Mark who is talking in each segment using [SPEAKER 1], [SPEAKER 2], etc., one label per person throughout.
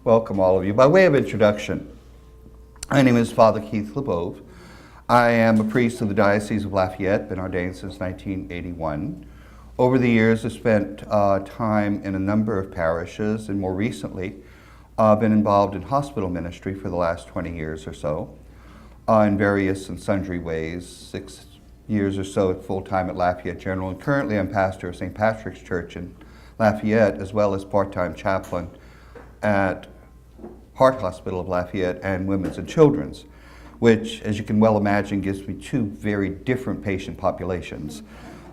[SPEAKER 1] Welcome all of you. By way of introduction, my name is Father Keith LaBove. I am a priest of the Diocese of Lafayette, been ordained since 1981. Over the years, I've spent time in a number of parishes, and more recently, been involved in hospital ministry for the last 20 years or so, in various and sundry ways. 6 years or so at full-time at Lafayette General, and currently I'm pastor of St. Patrick's Church in Lafayette, as well as part-time chaplain at Heart Hospital of Lafayette and Women's and Children's, which, as you can well imagine, gives me two very different patient populations.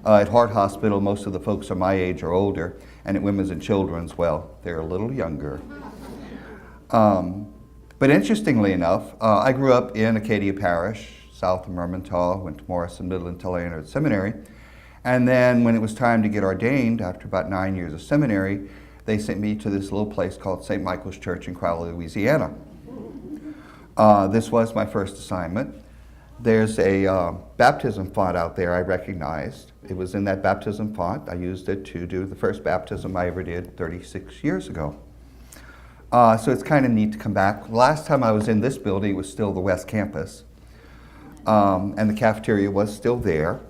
[SPEAKER 1] At Heart Hospital, most of the folks are my age or older, and at Women's and Children's, well, they're a little younger. But interestingly enough, I grew up in Acadia Parish, south of Mermentau, went to Morrison Middle and Tulane Seminary, and then when it was time to get ordained, after about 9 years of seminary, they sent me to this little place called St. Michael's Church in Crowley, Louisiana. This was my first assignment. There's a baptism font out there I recognized. It was in that baptism font. I used it to do the first baptism I ever did 36 years ago. So it's kind of neat to come back. The last time I was in this building, it was still the West Campus. And the cafeteria was still there.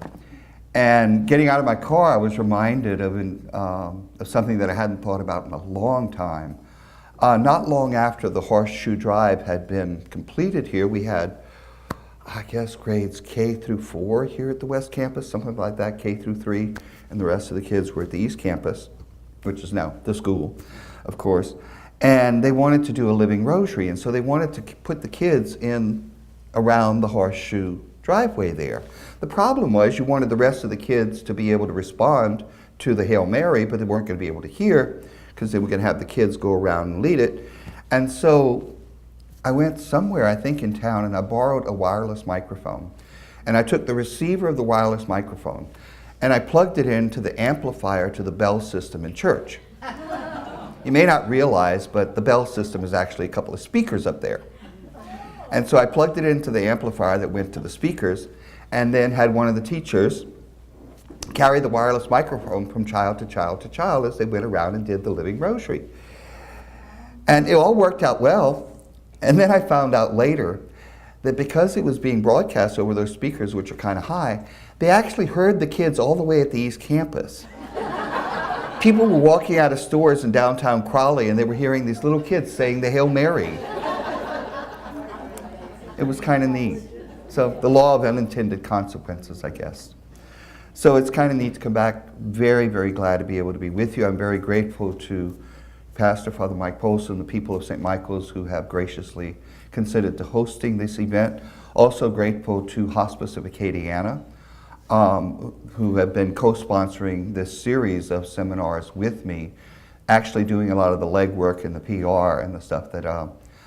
[SPEAKER 1] And getting out of my car, I was reminded of something that I hadn't thought about in a long time. Not long after the Horseshoe Drive had been completed here, we had, I guess, grades K through 4 here at the West Campus, something like that, K through 3, and the rest of the kids were at the East Campus, which is now the school, of course. And they wanted to do a living rosary, and so they wanted to put the kids in around the Horseshoe driveway there. The problem was you wanted the rest of the kids to be able to respond to the Hail Mary, but they weren't going to be able to hear because they were going to have the kids go around and lead it. And so I went somewhere, I think in town, and I borrowed a wireless microphone. And I took the receiver of the wireless microphone and I plugged it into the amplifier to the bell system in church. You may not realize, but the bell system is actually a couple of speakers up there. And so I plugged it into the amplifier that went to the speakers, and then had one of the teachers carry the wireless microphone from child to child to child as they went around and did the living rosary. And it all worked out well. And then I found out later that because it was being broadcast over those speakers, which are kind of high, they actually heard the kids all the way at the East Campus. People were walking out of stores in downtown Crowley, and they were hearing these little kids saying the Hail Mary. It was kind of neat. So the law of unintended consequences, I guess. So it's kind of neat to come back. Very, very glad to be able to be with you. I'm very grateful to Pastor Father Mike Polson and the people of St. Michael's who have graciously considered to hosting this event. Also grateful to Hospice of Acadiana, who have been co-sponsoring this series of seminars with me, actually doing a lot of the legwork and the PR and the stuff that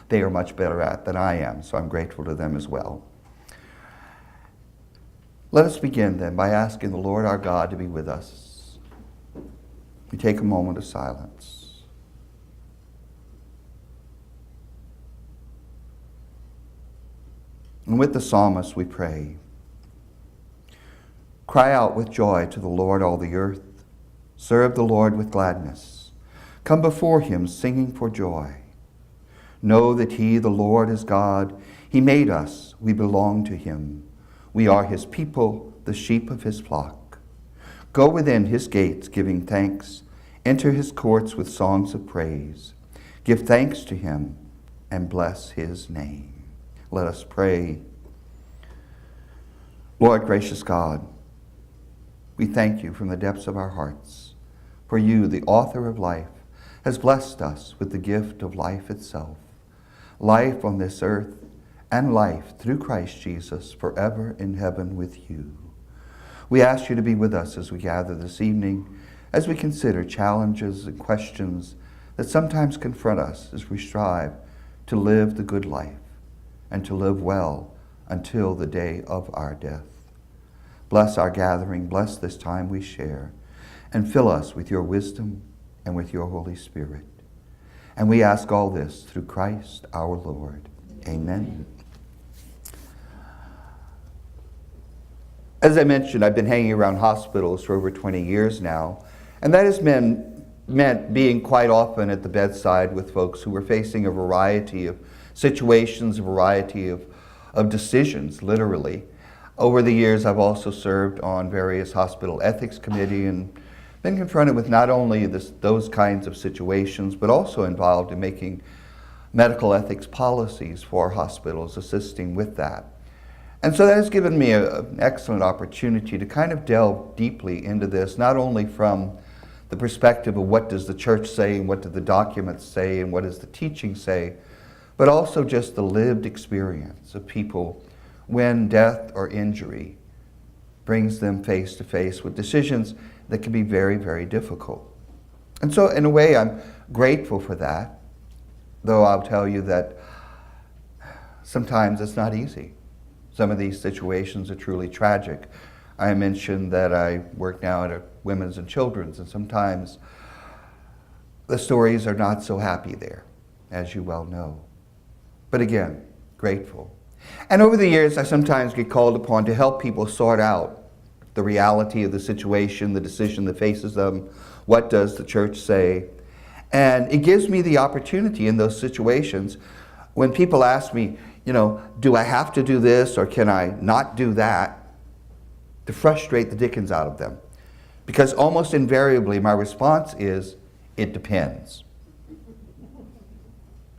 [SPEAKER 1] they are much better at than I am, so I'm grateful to them as well. Let us begin then by asking the Lord our God to be with us. We take a moment of silence. And with the psalmist we pray, cry out with joy to the Lord, all the earth. Serve the Lord with gladness. Come before him singing for joy. Know that he, the Lord, is God. He made us. We belong to him. We are his people, the sheep of his flock. Go within his gates, giving thanks. Enter his courts with songs of praise. Give thanks to him and bless his name. Let us pray. Lord, gracious God, we thank you from the depths of our hearts. For you, the author of life, has blessed us with the gift of life itself. Life on this earth, and life through Christ Jesus forever in heaven with you. We ask you to be with us as we gather this evening, as we consider challenges and questions that sometimes confront us as we strive to live the good life and to live well until the day of our death. Bless our gathering, bless this time we share, and fill us with your wisdom and with your Holy Spirit. And we ask all this through Christ our Lord. Amen. As I mentioned, I've been hanging around hospitals for over 20 years now, and that has meant meant being quite often at the bedside with folks who were facing a variety of situations, a variety of decisions, literally. Over the years, I've also served on various hospital ethics committee and been confronted with not only those kinds of situations, but also involved in making medical ethics policies for hospitals, assisting with that. And so that has given me an excellent opportunity to kind of delve deeply into this, not only from the perspective of what does the church say and what do the documents say and what does the teaching say, but also just the lived experience of people when death or injury brings them face to face with decisions that can be very, very difficult. And so in a way, I'm grateful for that, though I'll tell you that sometimes it's not easy. Some of these situations are truly tragic. I mentioned that I work now at a women's and children's, and sometimes the stories are not so happy there, as you well know. But again, grateful. And over the years, I sometimes get called upon to help people sort out the reality of the situation, the decision that faces them, what does the church say. And it gives me the opportunity in those situations when people ask me, do I have to do this or can I not do that, to frustrate the dickens out of them. Because almost invariably my response is, it depends.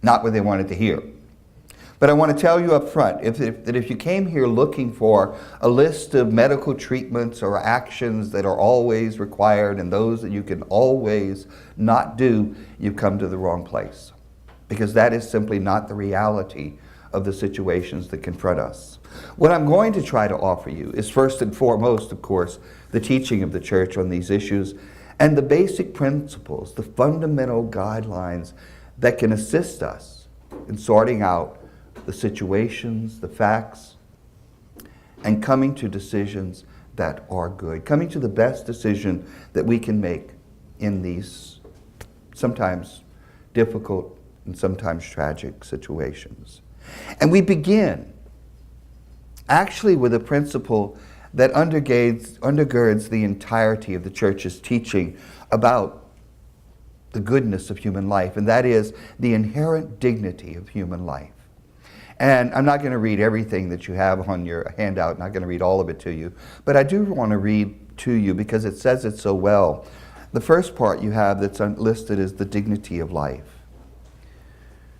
[SPEAKER 1] Not what they wanted to hear. But I want to tell you up front that if you came here looking for a list of medical treatments or actions that are always required and those that you can always not do, you've come to the wrong place. Because that is simply not the reality of the situations that confront us. What I'm going to try to offer you is first and foremost, of course, the teaching of the church on these issues and the basic principles, the fundamental guidelines that can assist us in sorting out the situations, the facts, and coming to decisions that are good, coming to the best decision that we can make in these sometimes difficult and sometimes tragic situations. And we begin actually with a principle that undergirds the entirety of the church's teaching about the goodness of human life, and that is the inherent dignity of human life. And I'm not going to read everything that you have on your handout, I'm not going to read all of it to you, but I do want to read to you because it says it so well. The first part you have that's listed is the dignity of life.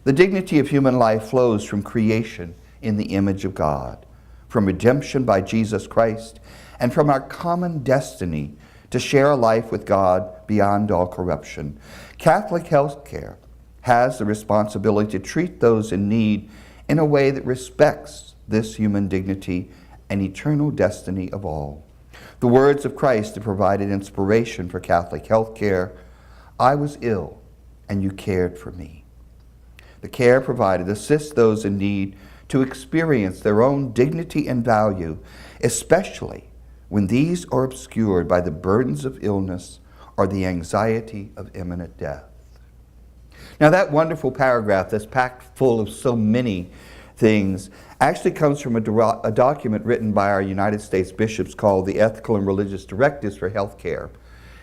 [SPEAKER 1] The dignity of human life flows from creation in the image of God, from redemption by Jesus Christ, and from our common destiny to share a life with God beyond all corruption. Catholic health care has the responsibility to treat those in need in a way that respects this human dignity and eternal destiny of all. The words of Christ have provided inspiration for Catholic health care. I was ill, and you cared for me. The care provided assists those in need to experience their own dignity and value, especially when these are obscured by the burdens of illness or the anxiety of imminent death. Now that wonderful paragraph that's packed full of so many things actually comes from a document written by our United States bishops called the Ethical and Religious Directives for Healthcare.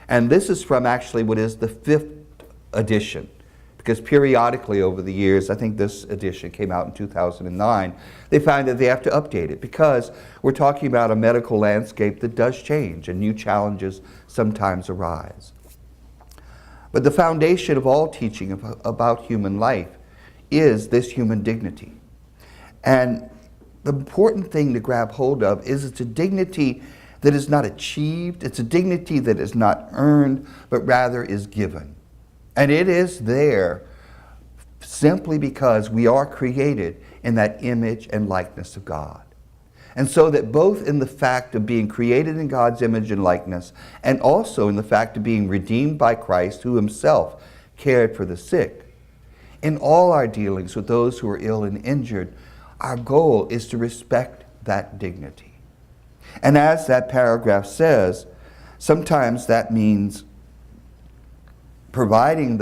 [SPEAKER 1] And this is from actually what is the 5th edition. Because periodically over the years, I think this edition came out in 2009, they find that they have to update it because we're talking about a medical landscape that does change and new challenges sometimes arise. But the foundation of all teaching about human life is this human dignity. And the important thing to grab hold of is it's a dignity that is not achieved, it's a dignity that is not earned, but rather is given. And it is there simply because we are created in that image and likeness of God. And so that both in the fact of being created in God's image and likeness, and also in the fact of being redeemed by Christ, who himself cared for the sick, in all our dealings with those who are ill and injured, our goal is to respect that dignity. And as that paragraph says, sometimes that means providing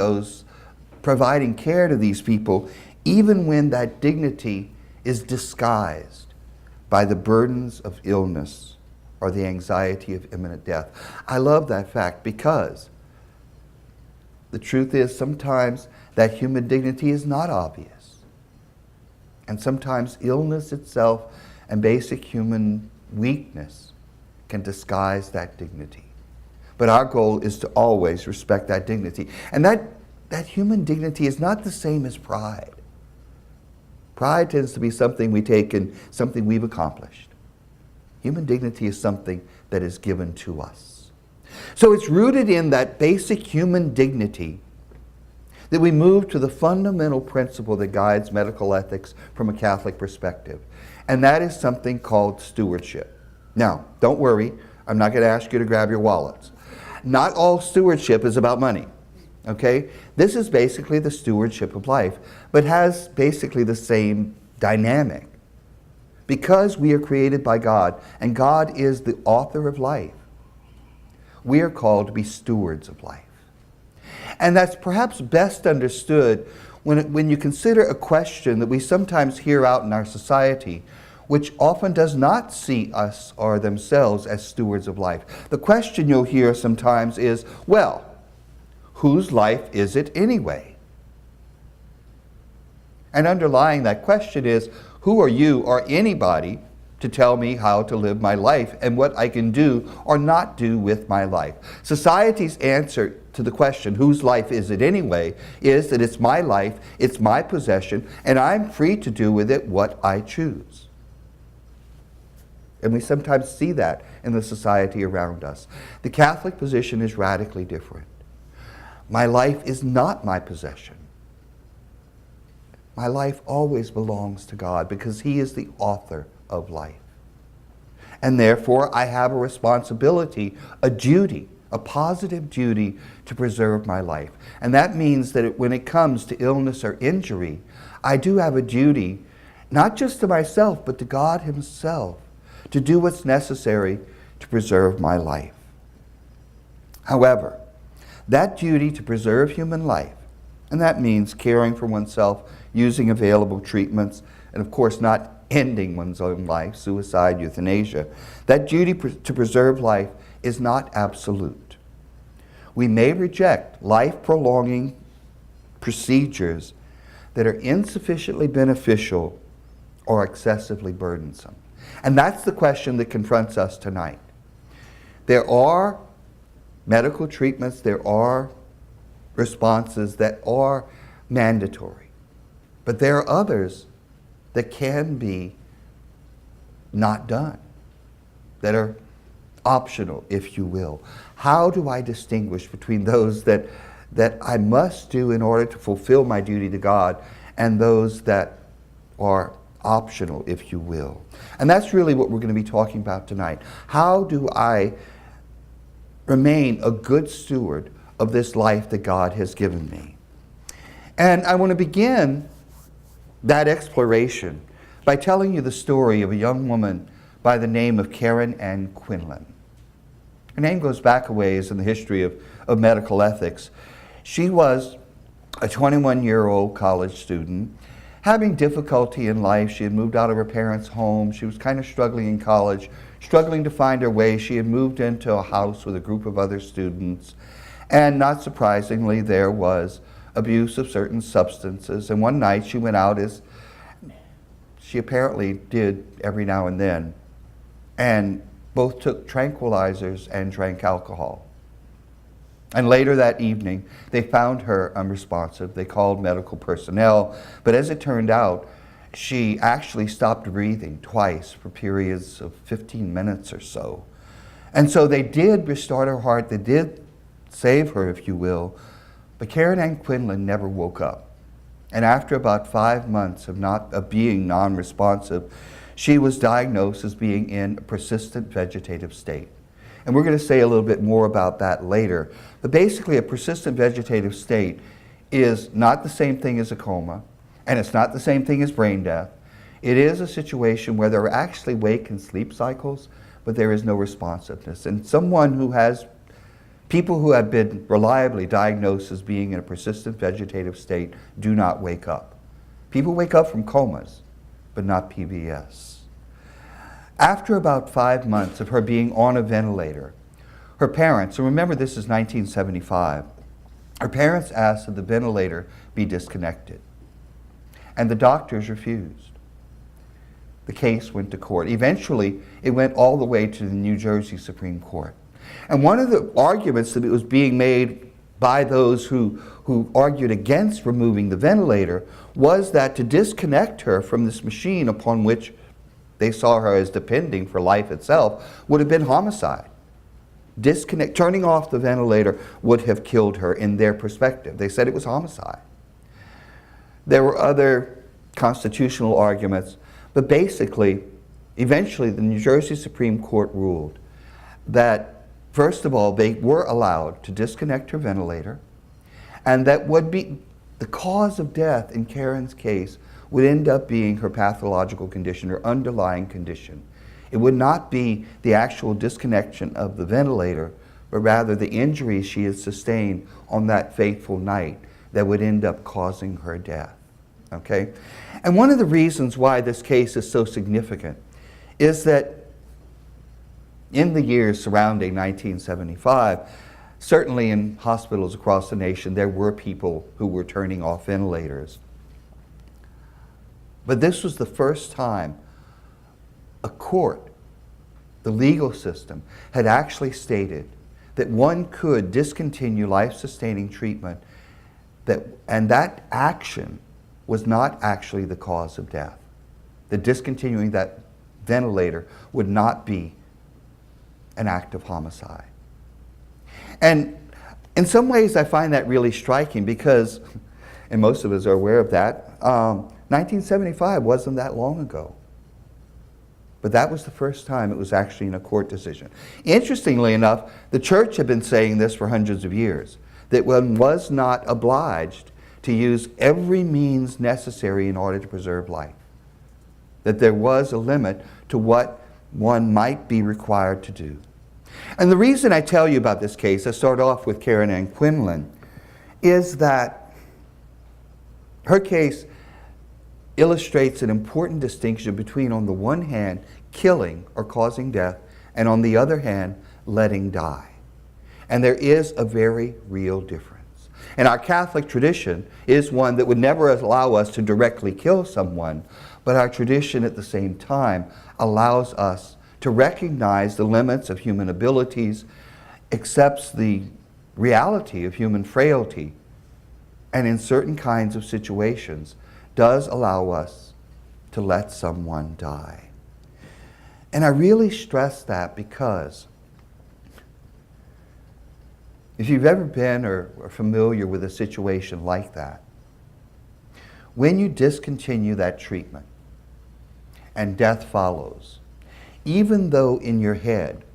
[SPEAKER 1] care to these people, even when that dignity is disguised by the burdens of illness or the anxiety of imminent death. I love that fact because The truth is sometimes that human dignity is not obvious. And sometimes illness itself and basic human weakness can disguise that dignity. But our goal is to always respect that dignity. And that human dignity is not the same as pride. Pride tends to be something we take and something we've accomplished. Human dignity is something that is given to us. So it's rooted in that basic human dignity that we move to the fundamental principle that guides medical ethics from a Catholic perspective. And that is something called stewardship. Now, don't worry, I'm not going to ask you to grab your wallets. Not all stewardship is about money. Okay? This is basically the stewardship of life, but has basically the same dynamic. Because we are created by God, and God is the author of life, we are called to be stewards of life. And that's perhaps best understood when you consider a question that we sometimes hear out in our society, which often does not see us or themselves as stewards of life. The question you'll hear sometimes is, well, whose life is it anyway? And underlying that question is, who are you or anybody to tell me how to live my life and what I can do or not do with my life? Society's answer to the question, whose life is it anyway, is that it's my life, it's my possession, and I'm free to do with it what I choose. And we sometimes see that in the society around us. The Catholic position is radically different. My life is not my possession. My life always belongs to God because He is the author of life. And therefore, I have a responsibility, a duty, a positive duty to preserve my life. And that means that when it comes to illness or injury, I do have a duty, not just to myself, but to God Himself, to do what's necessary to preserve my life. However, that duty to preserve human life, and that means caring for oneself, using available treatments, and of course not ending one's own life, suicide, euthanasia, that duty to preserve life is not absolute. We may reject life-prolonging procedures that are insufficiently beneficial or excessively burdensome. And that's the question that confronts us tonight. There are medical treatments, there are responses that are mandatory. But there are others that can be not done, that are optional, if you will. How do I distinguish between those that I must do in order to fulfill my duty to God and those that are optional, if you will? And that's really what we're going to be talking about tonight. How do I remain a good steward of this life that God has given me? And I want to begin that exploration by telling you the story of a young woman by the name of Karen Ann Quinlan. Her name goes back a ways in the history of medical ethics. She was a 21-year-old college student having difficulty in life. She had moved out of her parents' home. She was kind of struggling in college, struggling to find her way. She had moved into a house with a group of other students. And not surprisingly, there was abuse of certain substances. And one night she went out, as she apparently did every now and then, and both took tranquilizers and drank alcohol. And later that evening, they found her unresponsive. They called medical personnel, but as it turned out, she actually stopped breathing twice for periods of 15 minutes or so. And so they did restart her heart. They did save her, if you will. But Karen Ann Quinlan never woke up. And after about 5 months of being non-responsive, she was diagnosed as being in a persistent vegetative state. And we're going to say a little bit more about that later. But basically, a persistent vegetative state is not the same thing as a coma, and it's not the same thing as brain death. It is a situation where there are actually wake and sleep cycles, but there is no responsiveness. And people who have been reliably diagnosed as being in a persistent vegetative state do not wake up. People wake up from comas, but not PVS. After about 5 months of her being on a ventilator, her parents, and remember this is 1975, Her parents asked that the ventilator be disconnected, and the doctors refused. The case went to court. Eventually, it went all the way to the New Jersey Supreme Court. And one of the arguments that was being made by those who argued against removing the ventilator was that to disconnect her from this machine upon which they saw her as depending for life itself would have been homicide. Turning off the ventilator would have killed her in their perspective. They said it was homicide. There were other constitutional arguments, but basically, eventually the New Jersey Supreme Court ruled that, first of all, they were allowed to disconnect her ventilator, and that would be the cause of death in Karen's case would end up being her pathological condition, her underlying condition. It would not be the actual disconnection of the ventilator, but rather the injuries she had sustained on that fateful night that would end up causing her death. Okay? And one of the reasons why this case is so significant is that in the years surrounding 1975, certainly in hospitals across the nation, there were people who were turning off ventilators. But this was the first time a court, the legal system, had actually stated that one could discontinue life-sustaining treatment, and that action was not actually the cause of death. That discontinuing that ventilator would not be an act of homicide. And in some ways I find that really striking because, and most of us are aware of that, 1975 wasn't that long ago. But that was the first time it was actually in a court decision. Interestingly enough, the church had been saying this for hundreds of years, that one was not obliged to use every means necessary in order to preserve life. That there was a limit to what one might be required to do. And the reason I tell you about this case, I start off with Karen Ann Quinlan, is that her case illustrates an important distinction between, on the one hand, killing or causing death, and on the other hand, letting die. And there is a very real difference. And our Catholic tradition is one that would never allow us to directly kill someone, but our tradition at the same time allows us to recognize the limits of human abilities, accepts the reality of human frailty, and in certain kinds of situations does allow us to let someone die. And I really stress that because if you've ever been or are familiar with a situation like that, when you discontinue that treatment and death follows, even though in your head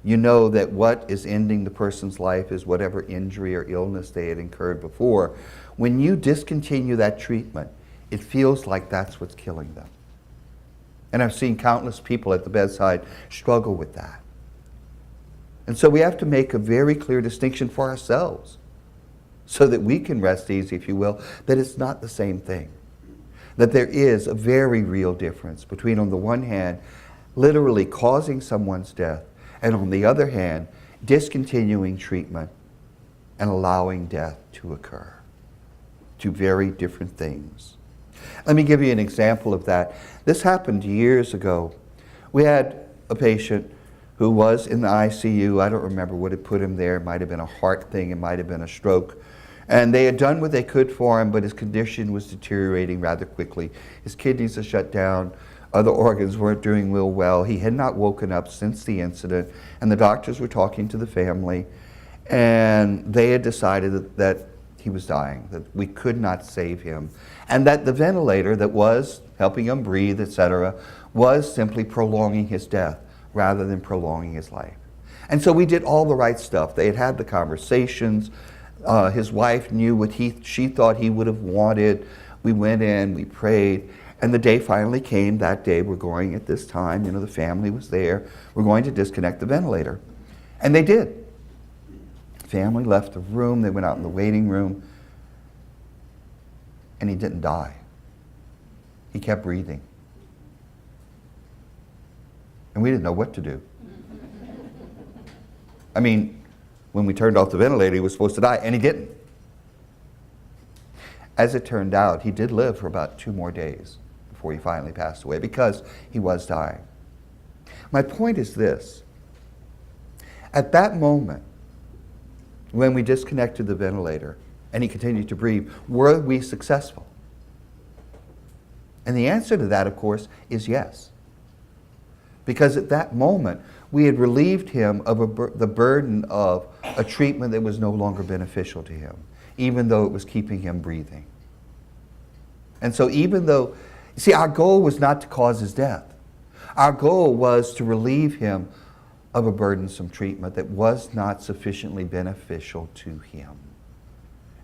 [SPEAKER 1] you know that what is ending the person's life is whatever injury or illness they had incurred before, when you discontinue that treatment, it feels like that's what's killing them. And I've seen countless people at the bedside struggle with that. And so we have to make a very clear distinction for ourselves so that we can rest easy, if you will, that it's not the same thing. That there is a very real difference between, on the one hand, literally causing someone's death, and on the other hand, discontinuing treatment and allowing death to occur. Two very different things. Let me give you an example of that. This happened years ago. We had a patient who was in the ICU. I don't remember what had put him there. It might have been a heart thing. It might have been a stroke. And they had done what they could for him, but his condition was deteriorating rather quickly. His kidneys had shut down. Other organs weren't doing real well. He had not woken up since the incident, and the doctors were talking to the family, and they had decided that he was dying, that we could not save him, and that the ventilator that was helping him breathe, etc., was simply prolonging his death rather than prolonging his life. And so we did all the right stuff. They had had the conversations. His wife knew what she thought he would have wanted. We went in, we prayed, and the day finally came. That day, we're going at this time, the family was there. We're going to disconnect the ventilator. And they did. The family left the room. They went out in the waiting room. And he didn't die. He kept breathing. And we didn't know what to do. I mean, when we turned off the ventilator, he was supposed to die, and he didn't. As it turned out, he did live for about 2 more days before he finally passed away, because he was dying. My point is this. At that moment, when we disconnected the ventilator and he continued to breathe, were we successful? And the answer to that, of course, is yes. Because at that moment, we had relieved him of the burden of a treatment that was no longer beneficial to him, even though it was keeping him breathing. And so even though, see, our goal was not to cause his death. Our goal was to relieve him of a burdensome treatment that was not sufficiently beneficial to him.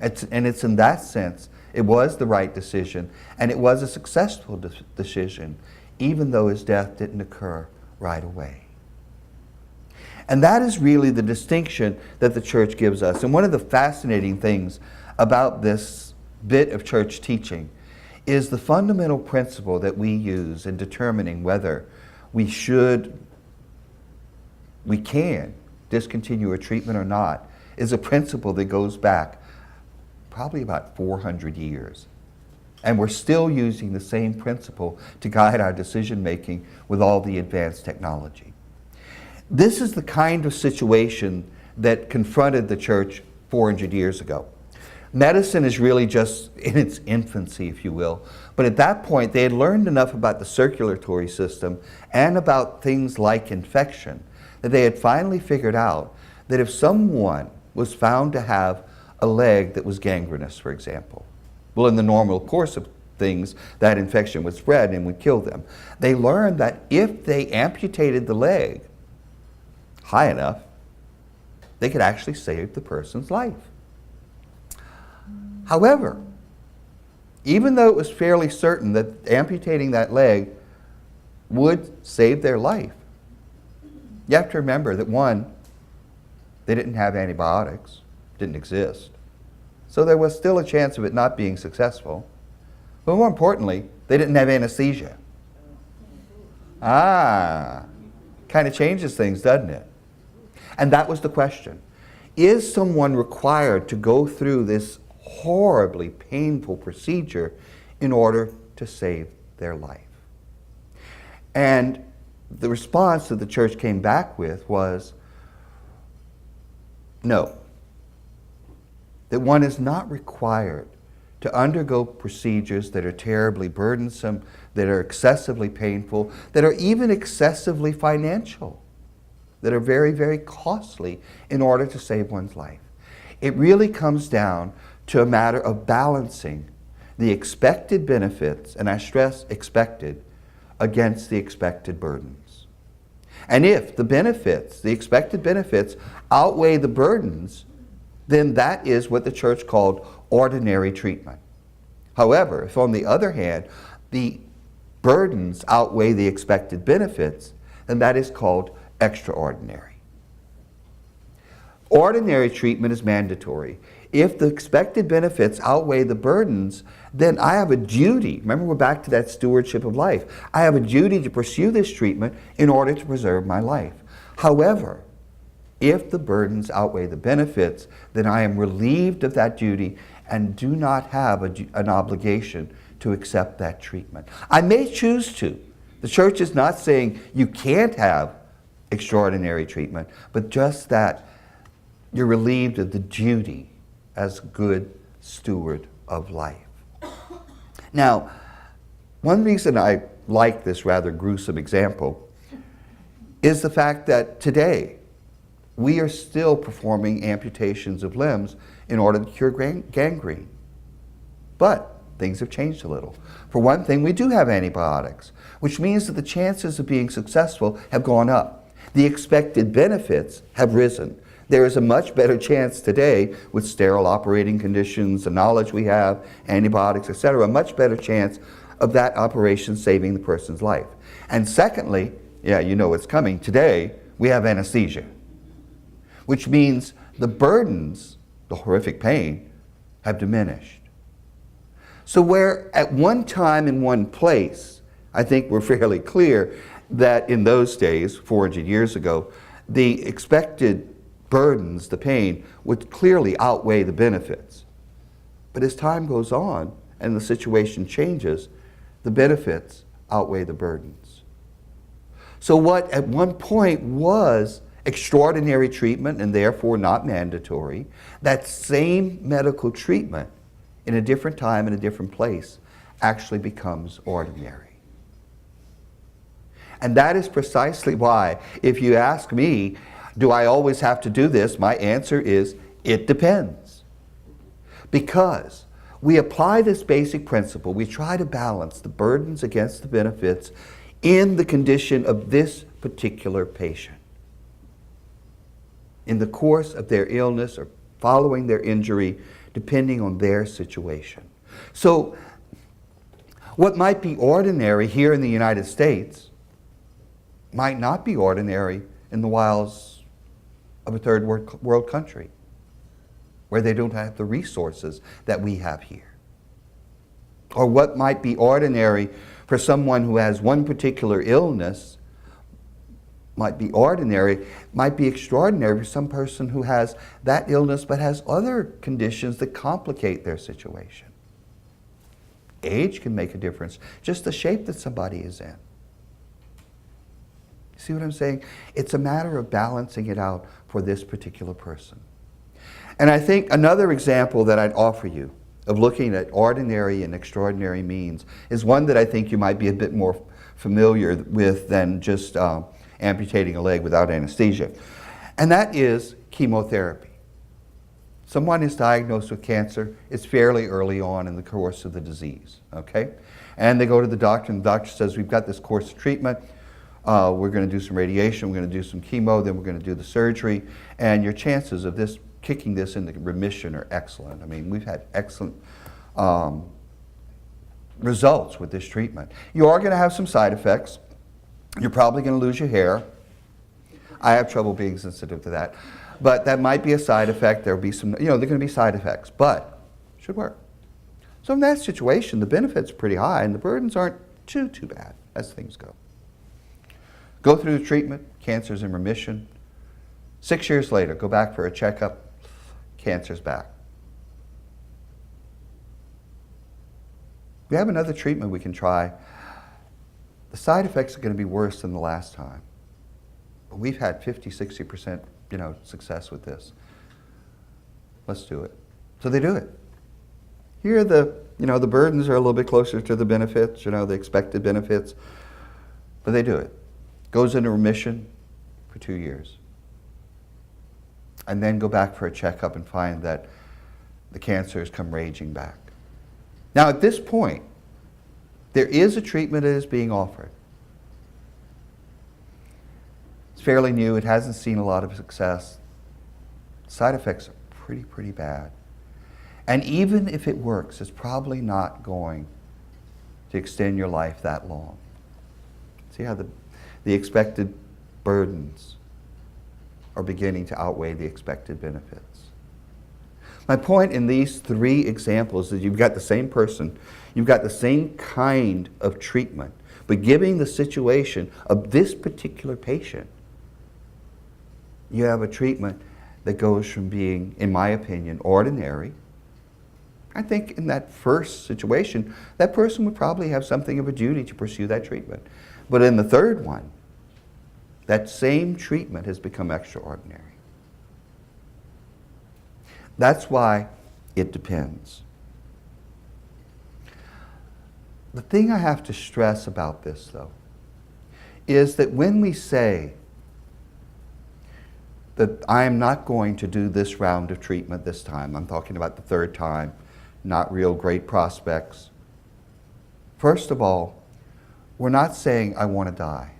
[SPEAKER 1] And it's in that sense, it was the right decision, and it was a successful decision, even though his death didn't occur right away. And that is really the distinction that the church gives us. And one of the fascinating things about this bit of church teaching is the fundamental principle that we use in determining whether we can discontinue a treatment or not, is a principle that goes back probably about 400 years. And we're still using the same principle to guide our decision making with all the advanced technology. This is the kind of situation that confronted the church 400 years ago. Medicine is really just in its infancy, if you will. But at that point, they had learned enough about the circulatory system and about things like infection that they had finally figured out that if someone was found to have a leg that was gangrenous, for example, well, in the normal course of things, that infection would spread and would kill them. They learned that if they amputated the leg high enough, they could actually save the person's life. However, even though it was fairly certain that amputating that leg would save their life, you have to remember that, one, they didn't have antibiotics, didn't exist. So there was still a chance of it not being successful. But more importantly, they didn't have anesthesia. Kind of changes things, doesn't it? And that was the question. Is someone required to go through this horribly painful procedure in order to save their life? And the response that the church came back with was no. That one is not required to undergo procedures that are terribly burdensome, that are excessively painful, that are even excessively financial, that are very, very costly in order to save one's life. It really comes down to a matter of balancing the expected benefits, and I stress expected, against the expected burdens. And if the benefits, the expected benefits, outweigh the burdens, then that is what the church called ordinary treatment. However, if on the other hand, the burdens outweigh the expected benefits, then that is called extraordinary. Ordinary treatment is mandatory. If the expected benefits outweigh the burdens, then I have a duty. Remember, we're back to that stewardship of life. I have a duty to pursue this treatment in order to preserve my life. However, if the burdens outweigh the benefits, then I am relieved of that duty and do not have an obligation to accept that treatment. I may choose to. The church is not saying you can't have extraordinary treatment, but just that you're relieved of the duty as good steward of life. Now, one reason I like this rather gruesome example is the fact that today we are still performing amputations of limbs in order to cure gangrene. But things have changed a little. For one thing, we do have antibiotics, which means that the chances of being successful have gone up. The expected benefits have risen. There is a much better chance today with sterile operating conditions, the knowledge we have, antibiotics, etc., a much better chance of that operation saving the person's life. And secondly, yeah, you know what's coming. Today, we have anesthesia, which means the burdens, the horrific pain, have diminished. So where at one time in one place, I think we're fairly clear that in those days, 400 years ago, the expected burdens, the pain, would clearly outweigh the benefits. But as time goes on and the situation changes, the benefits outweigh the burdens. So what at one point was extraordinary treatment and therefore not mandatory, that same medical treatment in a different time and a different place actually becomes ordinary. And that is precisely why, if you ask me, do I always have to do this? My answer is, it depends. Because we apply this basic principle, we try to balance the burdens against the benefits in the condition of this particular patient. In the course of their illness or following their injury, depending on their situation. So, what might be ordinary here in the United States might not be ordinary in the wilds of a third world country, where they don't have the resources that we have here. Or what might be ordinary for someone who has one particular illness might be ordinary, might be extraordinary for some person who has that illness but has other conditions that complicate their situation. Age can make a difference, just the shape that somebody is in. See what I'm saying? It's a matter of balancing it out for this particular person. And I think another example that I'd offer you of looking at ordinary and extraordinary means is one that I think you might be a bit more familiar with than just amputating a leg without anesthesia. And that is chemotherapy. Someone is diagnosed with cancer, it's fairly early on in the course of the disease, okay? And they go to the doctor, and the doctor says, we've got this course of treatment, we're going to do some radiation, we're going to do some chemo, then we're going to do the surgery, and your chances of this kicking this into remission are excellent. I mean, we've had excellent results with this treatment. You are going to have some side effects. You're probably going to lose your hair. I have trouble being sensitive to that. But that might be a side effect. There'll be some, there are going to be side effects, but it should work. So in that situation, the benefits are pretty high and the burdens aren't too bad as things go. Go through the treatment, cancer's in remission. 6 years later, go back for a checkup, cancer's back. We have another treatment we can try. The side effects are going to be worse than the last time. But we've had 50, 60% success with this. Let's do it. So they do it. Here the burdens are a little bit closer to the benefits, the expected benefits, but they do it. Goes into remission for 2 years. And then go back for a checkup and find that the cancer has come raging back. Now at this point, there is a treatment that is being offered. It's fairly new, it hasn't seen a lot of success. Side effects are pretty bad. And even if it works, it's probably not going to extend your life that long. See how the expected burdens are beginning to outweigh the expected benefits. My point in these three examples is you've got the same person, you've got the same kind of treatment, but given the situation of this particular patient, you have a treatment that goes from being, in my opinion, ordinary. I think in that first situation, that person would probably have something of a duty to pursue that treatment. But in the third one, that same treatment has become extraordinary. That's why it depends. The thing I have to stress about this, though, is that when we say that I am not going to do this round of treatment this time, I'm talking about the third time, not real great prospects. First of all, we're not saying I want to die,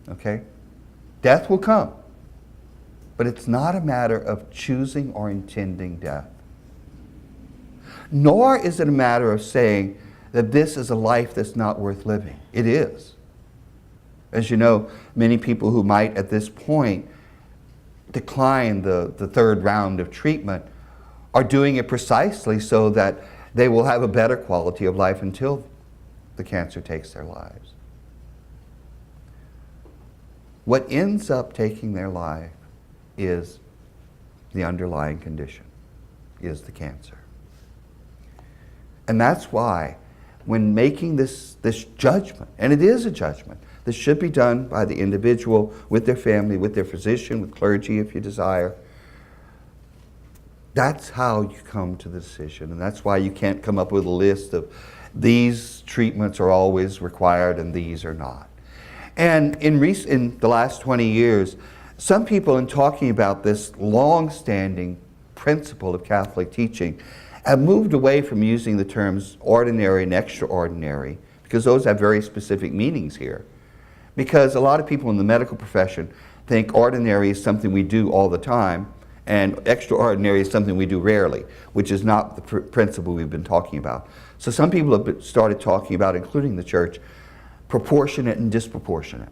[SPEAKER 1] okay? Death will come, but it's not a matter of choosing or intending death. Nor is it a matter of saying that this is a life that's not worth living. It is. As you know, many people who might at this point decline the third round of treatment are doing it precisely so that they will have a better quality of life until the cancer takes their lives. What ends up taking their life is the underlying condition is the cancer. And that's why when making this judgment, and it is a judgment, this should be done by the individual, with their family, with their physician, with clergy if you desire. That's how you come to the decision, and that's why you can't come up with a list of these treatments are always required and these are not. And in the last 20 years, some people, in talking about this long-standing principle of Catholic teaching, have moved away from using the terms ordinary and extraordinary, because those have very specific meanings here. Because a lot of people in the medical profession think ordinary is something we do all the time, and extraordinary is something we do rarely, which is not the principle we've been talking about. So some people have started talking about, including the church, proportionate and disproportionate.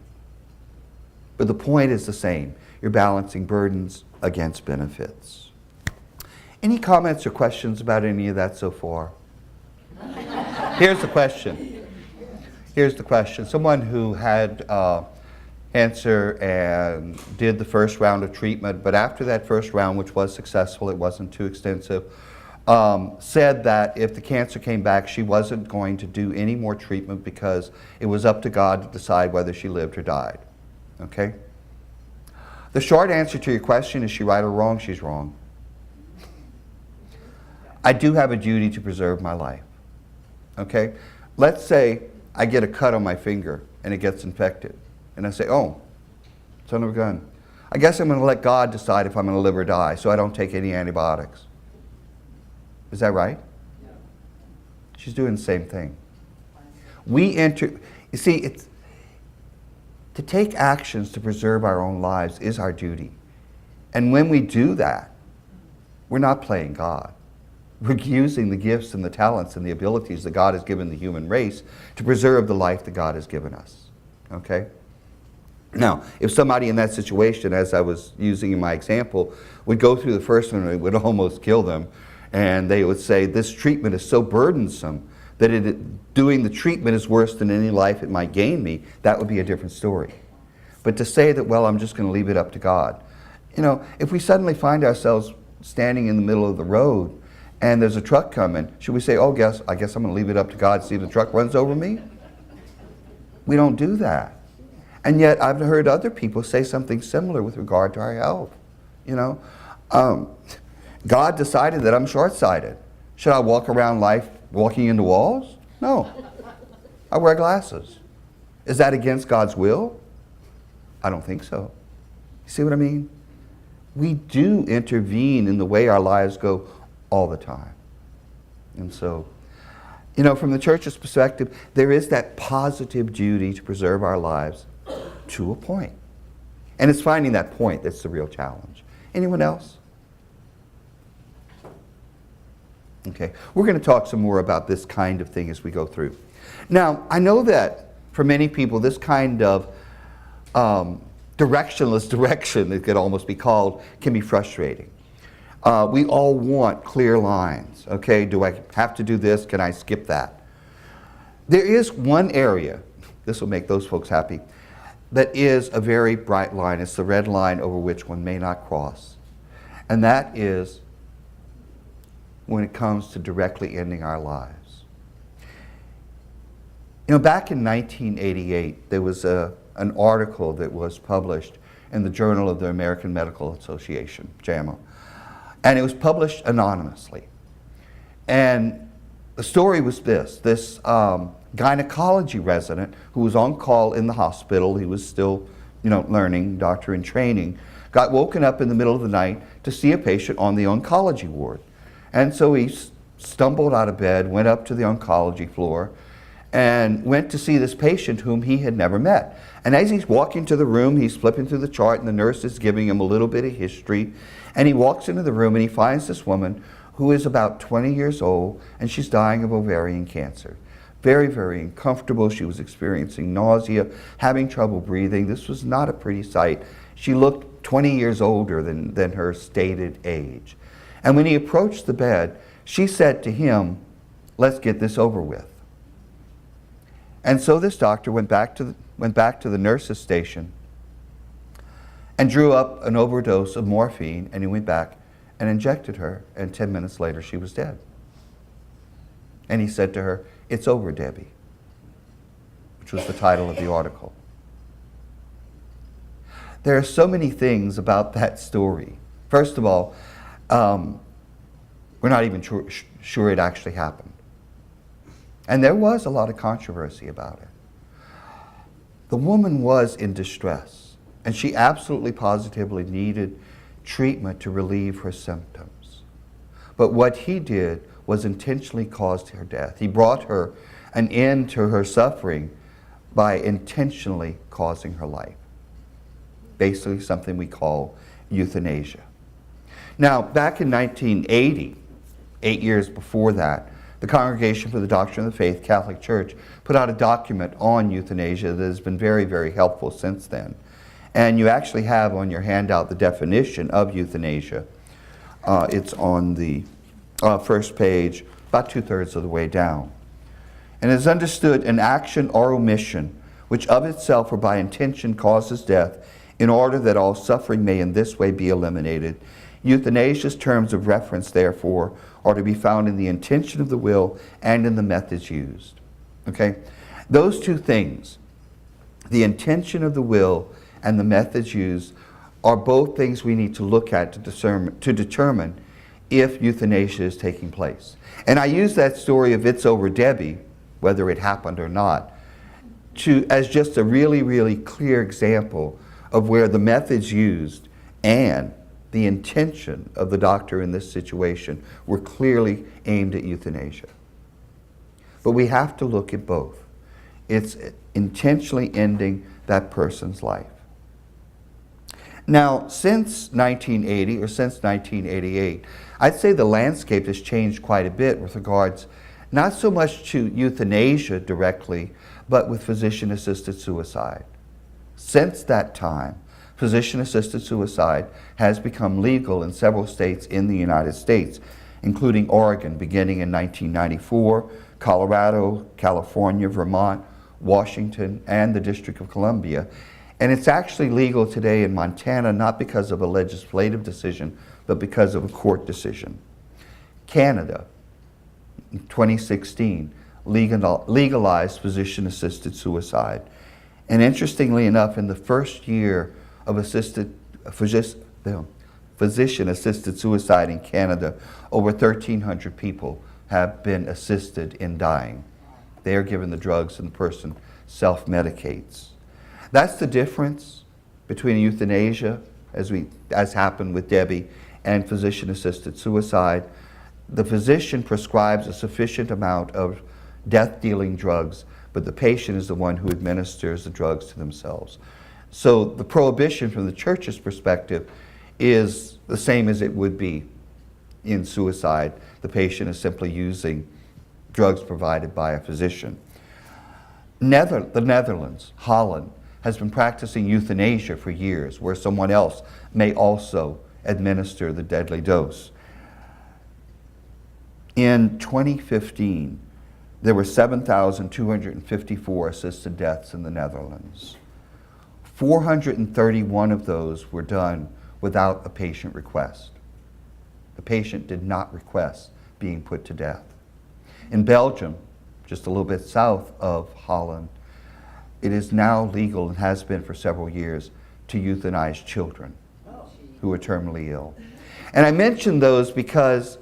[SPEAKER 1] But the point is the same. You're balancing burdens against benefits. Any comments or questions about any of that so far? Here's the question. Here's the question. Someone who had cancer and did the first round of treatment, but after that first round, which was successful, it wasn't too extensive, said that if the cancer came back, she wasn't going to do any more treatment because it was up to God to decide whether she lived or died. Okay? The short answer to your question, is she right or wrong? She's wrong. I do have a duty to preserve my life. Okay? Let's say I get a cut on my finger and it gets infected. And I say, oh, son of a gun. I guess I'm going to let God decide if I'm going to live or die, so I don't take any antibiotics. Is that right? Yeah. She's doing the same thing. You see, to take actions to preserve our own lives is our duty. And when we do that, we're not playing God. We're using the gifts and the talents and the abilities that God has given the human race to preserve the life that God has given us. Okay? Now, if somebody in that situation, as I was using in my example, would go through the first one and it would almost kill them, and they would say, this treatment is so burdensome that doing the treatment is worse than any life it might gain me, that would be a different story. But to say that, well, I'm just going to leave it up to God. You know, if we suddenly find ourselves standing in the middle of the road and there's a truck coming, should we say, oh, I guess I'm going to leave it up to God, see if the truck runs over me? We don't do that. And yet I've heard other people say something similar with regard to our health. You know, God decided that I'm short-sighted. Should I walk around life walking into walls? No. I wear glasses. Is that against God's will? I don't think so. You see what I mean? We do intervene in the way our lives go all the time. And so, you know, from the church's perspective, there is that positive duty to preserve our lives to a point. And it's finding that point that's the real challenge. Anyone else? Okay, we're going to talk some more about this kind of thing as we go through. Now, I know that for many people, this kind of directionless direction, it could almost be called, can be frustrating. We all want clear lines. Okay, do I have to do this? Can I skip that? There is one area, this will make those folks happy, that is a very bright line. It's the red line over which one may not cross. And that is when it comes to directly ending our lives. You know, back in 1988, there was an article that was published in the Journal of the American Medical Association, JAMA. And it was published anonymously. And the story was this gynecology resident who was on call in the hospital, he was still, you know, learning, doctor in training, got woken up in the middle of the night to see a patient on the oncology ward. And so he stumbled out of bed, went up to the oncology floor, and went to see this patient whom he had never met. And as he's walking to the room, he's flipping through the chart, and the nurse is giving him a little bit of history. And he walks into the room, and he finds this woman who is about 20 years old, and she's dying of ovarian cancer. Very, very uncomfortable. She was experiencing nausea, having trouble breathing. This was not a pretty sight. She looked 20 years older than her stated age. And when he approached the bed, she said to him, let's get this over with. And so this doctor went back to the nurse's station and drew up an overdose of morphine, and he went back and injected her, and 10 minutes later she was dead. And he said to her, "It's over, Debbie," which was the title of the article. There are so many things about that story. First of all, we're not even sure it actually happened. And there was a lot of controversy about it. The woman was in distress, and she absolutely positively needed treatment to relieve her symptoms. But what he did was intentionally caused her death. He brought her an end to her suffering by intentionally causing her life. Basically something we call euthanasia. Now, back in 1980, 8 years before that, the Congregation for the Doctrine of the Faith, Catholic Church, put out a document on euthanasia that has been very, very helpful since then. And you actually have on your handout the definition of euthanasia. It's on the first page, about 2/3 of the way down. And it is understood an action or omission which of itself or by intention causes death in order that all suffering may in this way be eliminated. Euthanasia's terms of reference, therefore, are to be found in the intention of the will and in the methods used. Okay? Those two things, the intention of the will and the methods used, are both things we need to look at to determine if euthanasia is taking place. And I use that story of It's Over Debbie, whether it happened or not, as just a really, really clear example of where the methods used and the intention of the doctor in this situation were clearly aimed at euthanasia. But we have to look at both. It's intentionally ending that person's life. Now, since 1980 or since 1988, I'd say the landscape has changed quite a bit with regards not so much to euthanasia directly, but with physician-assisted suicide. Since that time, physician-assisted suicide has become legal in several states in the United States, including Oregon beginning in 1994, Colorado, California, Vermont, Washington, and the District of Columbia. And it's actually legal today in Montana, not because of a legislative decision, but because of a court decision. Canada, in 2016, legalized physician-assisted suicide. And interestingly enough, in the first year of physician-assisted suicide in Canada, over 1,300 people have been assisted in dying. They are given the drugs and the person self-medicates. That's the difference between euthanasia, as happened with Debbie, and physician-assisted suicide. The physician prescribes a sufficient amount of death-dealing drugs, but the patient is the one who administers the drugs to themselves. So the prohibition from the church's perspective is the same as it would be in suicide. The patient is simply using drugs provided by a physician. The Netherlands, Holland, has been practicing euthanasia for years, where someone else may also administer the deadly dose. In 2015, there were 7,254 assisted deaths in the Netherlands. 431 of those were done without a patient request. The patient did not request being put to death. In Belgium, just a little bit south of Holland, it is now legal and has been for several years to euthanize children who are terminally ill. And I mention those because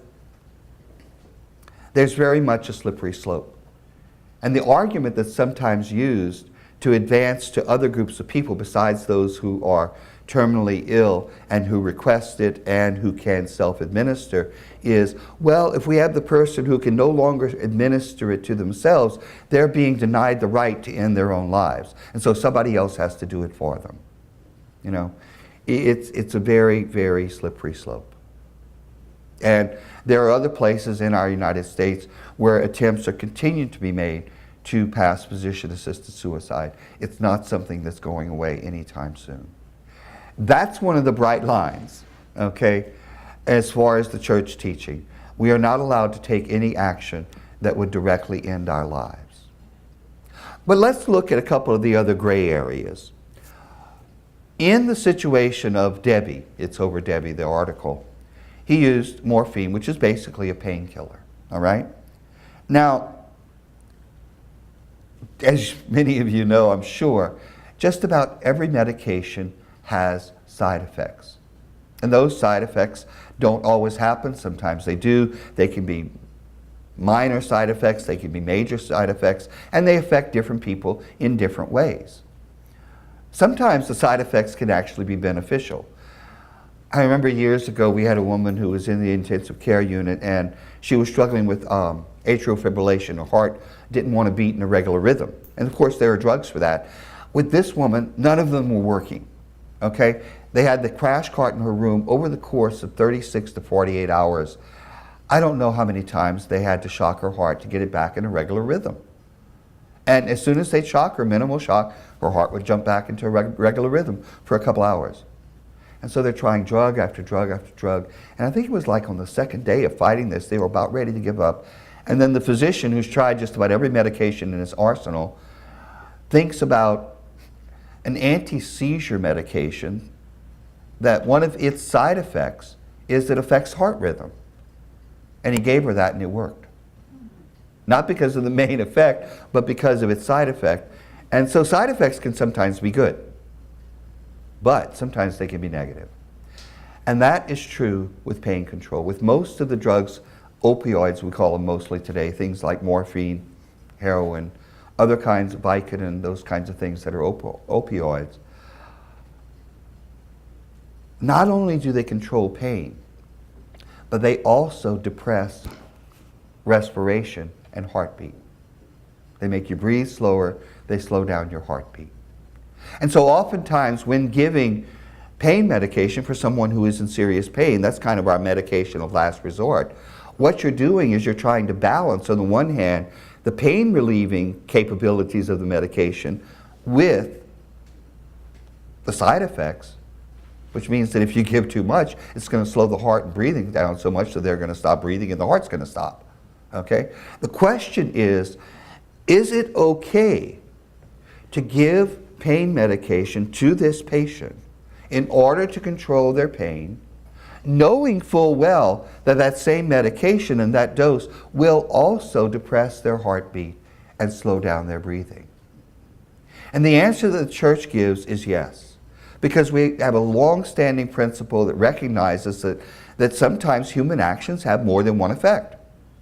[SPEAKER 1] there's very much a slippery slope. And the argument that's sometimes used to advance to other groups of people besides those who are terminally ill and who request it and who can self-administer is, well, if we have the person who can no longer administer it to themselves, they're being denied the right to end their own lives. And so somebody else has to do it for them. You know, it's a very, very slippery slope. And there are other places in our United States where attempts are continuing to be made to pass physician-assisted suicide. It's not something that's going away anytime soon. That's one of the bright lines, okay, as far as the church teaching. We are not allowed to take any action that would directly end our lives. But let's look at a couple of the other gray areas. In the situation of Debbie, It's Over Debbie, the article, he used morphine, which is basically a painkiller, all right? Now, as many of you know, I'm sure, just about every medication has side effects. And those side effects don't always happen. Sometimes they do. They can be minor side effects, they can be major side effects, and they affect different people in different ways. Sometimes the side effects can actually be beneficial. I remember years ago we had a woman who was in the intensive care unit, and she was struggling with atrial fibrillation. Her heart didn't want to beat in a regular rhythm. And of course there are drugs for that. With this woman, none of them were working. Okay? They had the crash cart in her room over the course of 36 to 48 hours. I don't know how many times they had to shock her heart to get it back in a regular rhythm. And as soon as they'd shock her, minimal shock, her heart would jump back into a regular rhythm for a couple hours. And so they're trying drug after drug after drug. And I think it was like on the second day of fighting this, they were about ready to give up. And then the physician, who's tried just about every medication in his arsenal, thinks about an anti-seizure medication that one of its side effects is it affects heart rhythm. And he gave her that and it worked. Not because of the main effect, but because of its side effect. And so side effects can sometimes be good, but sometimes they can be negative. And that is true with pain control. With most of the drugs, opioids we call them mostly today, things like morphine, heroin, other kinds of Vicodin, those kinds of things that are opioids. Not only do they control pain, but they also depress respiration and heartbeat. They make you breathe slower, they slow down your heartbeat. And so oftentimes when giving pain medication for someone who is in serious pain, that's kind of our medication of last resort, what you're doing is you're trying to balance, on the one hand, the pain relieving capabilities of the medication with the side effects, which means that if you give too much, it's going to slow the heart and breathing down so much that they're going to stop breathing and the heart's going to stop. Okay? The question is it okay to give pain medication to this patient in order to control their pain, knowing full well that that same medication and that dose will also depress their heartbeat and slow down their breathing? And the answer that the church gives is yes. Because we have a long-standing principle that recognizes that sometimes human actions have more than one effect.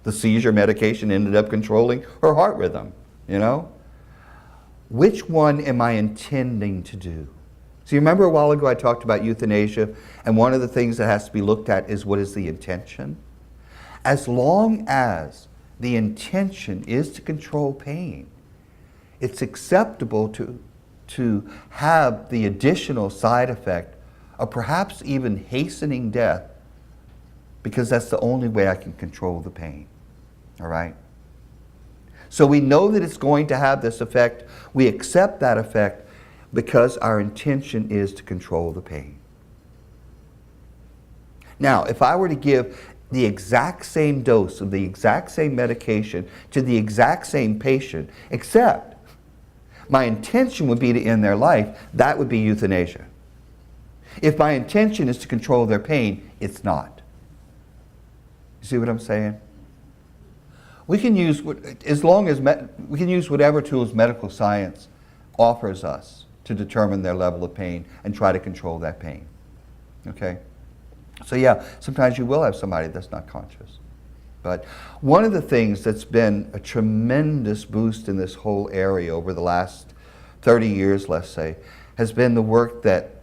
[SPEAKER 1] The seizure medication ended up controlling her heart rhythm, you know? Which one am I intending to do? So you remember a while ago I talked about euthanasia, and one of the things that has to be looked at is what is the intention? As long as the intention is to control pain, it's acceptable to have the additional side effect of perhaps even hastening death, because that's the only way I can control the pain. All right? So we know that it's going to have this effect. We accept that effect because our intention is to control the pain. Now, if I were to give the exact same dose of the exact same medication to the exact same patient, except my intention would be to end their life, that would be euthanasia. If my intention is to control their pain, it's not. You see what I'm saying? We can use, we can use whatever tools medical science offers us to determine their level of pain and try to control that pain. Okay? So yeah, sometimes you will have somebody that's not conscious. But one of the things that's been a tremendous boost in this whole area over the last 30 years, let's say, has been the work that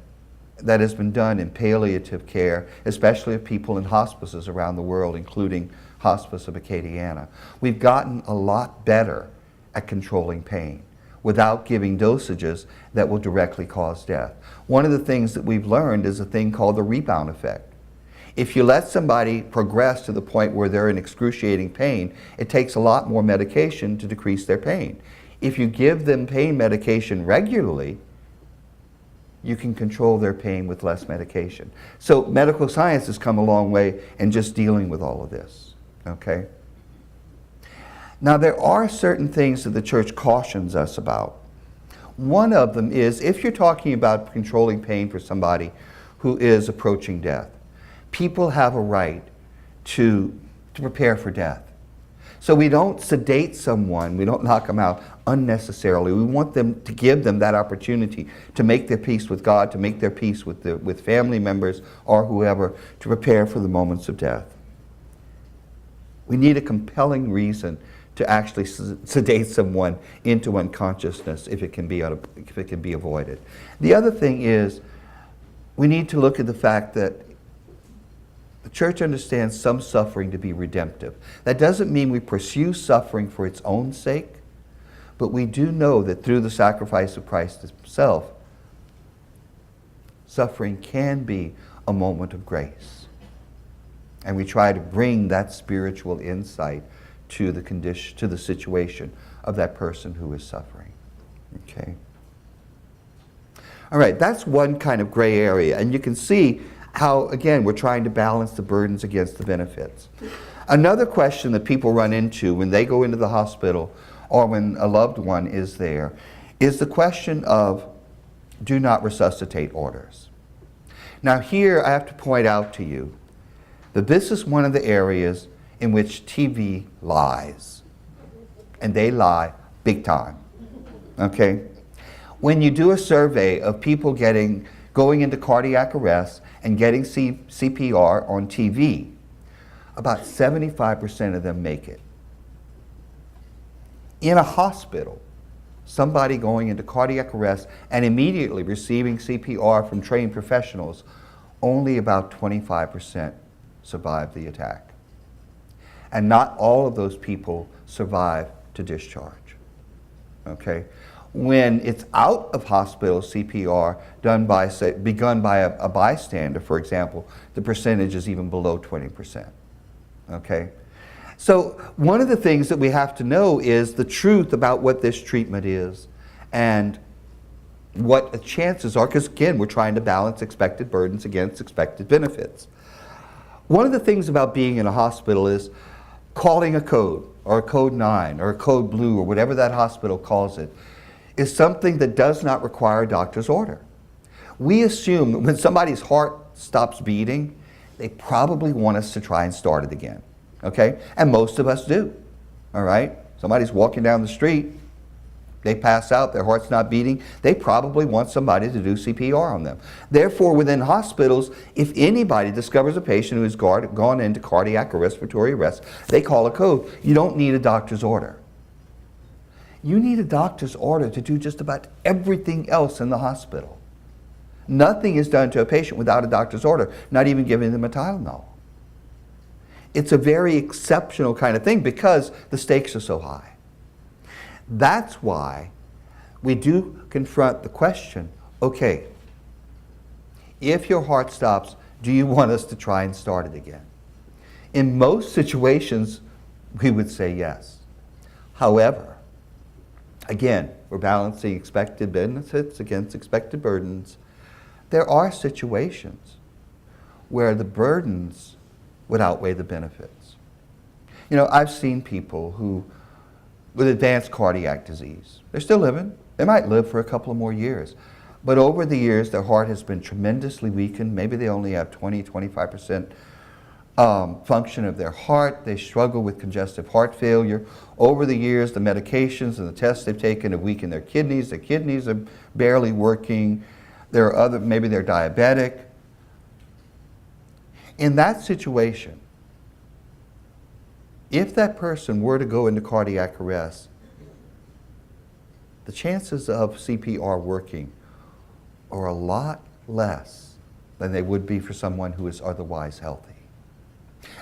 [SPEAKER 1] has been done in palliative care, especially of people in hospices around the world, including Hospice of Acadiana. We've gotten a lot better at controlling pain without giving dosages that will directly cause death. One of the things that we've learned is a thing called the rebound effect. If you let somebody progress to the point where they're in excruciating pain, it takes a lot more medication to decrease their pain. If you give them pain medication regularly, you can control their pain with less medication. So medical science has come a long way in just dealing with all of this, okay? Now there are certain things that the church cautions us about. One of them is if you're talking about controlling pain for somebody who is approaching death, People have a right to prepare for death. So we don't sedate someone, we don't knock them out unnecessarily. We want them to give them that opportunity to make their peace with God, to make their peace with family members or whoever, to prepare for the moments of death. We need a compelling reason to actually sedate someone into unconsciousness if it can be avoided. The other thing is, we need to look at the fact that the church understands some suffering to be redemptive. That doesn't mean we pursue suffering for its own sake, but we do know that through the sacrifice of Christ himself, suffering can be a moment of grace. And we try to bring that spiritual insight to the condition, to the situation of that person who is suffering. Okay? All right, that's one kind of gray area. And you can see how, again, we're trying to balance the burdens against the benefits. Another question that people run into when they go into the hospital or when a loved one is there is the question of do not resuscitate orders. Now here I have to point out to you that this is one of the areas in which TV lies. And they lie big time. Okay? When you do a survey of people going into cardiac arrest and getting CPR on TV, about 75% of them make it. In a hospital, somebody going into cardiac arrest and immediately receiving CPR from trained professionals, only about 25% survive the attack. And not all of those people survive to discharge. Okay? When it's out of hospital CPR begun by a bystander, for example, the percentage is even below 20%. Okay? So one of the things that we have to know is the truth about what this treatment is and what the chances are, because again, we're trying to balance expected burdens against expected benefits. One of the things about being in a hospital is calling a code, or a code 9, or a code blue, or whatever that hospital calls it, is something that does not require a doctor's order. We assume that when somebody's heart stops beating, they probably want us to try and start it again. Okay? And most of us do. All right? Somebody's walking down the street, they pass out, their heart's not beating, they probably want somebody to do CPR on them. Therefore, within hospitals, if anybody discovers a patient who has gone into cardiac or respiratory arrest, they call a code. You don't need a doctor's order. You need a doctor's order to do just about everything else in the hospital. Nothing is done to a patient without a doctor's order, not even giving them a Tylenol. It's a very exceptional kind of thing because the stakes are so high. That's why we do confront the question, okay, if your heart stops, do you want us to try and start it again? In most situations, we would say yes. However, again, we're balancing expected benefits against expected burdens. There are situations where the burdens would outweigh the benefits. You know, I've seen people who, with advanced cardiac disease, they're still living. They might live for a couple of more years. But over the years, their heart has been tremendously weakened. Maybe they only have 20, 25% function of their heart. They struggle with congestive heart failure. Over the years, the medications and the tests they've taken have weakened their kidneys. Their kidneys are barely working. There are maybe they're diabetic. In that situation, if that person were to go into cardiac arrest, the chances of CPR working are a lot less than they would be for someone who is otherwise healthy.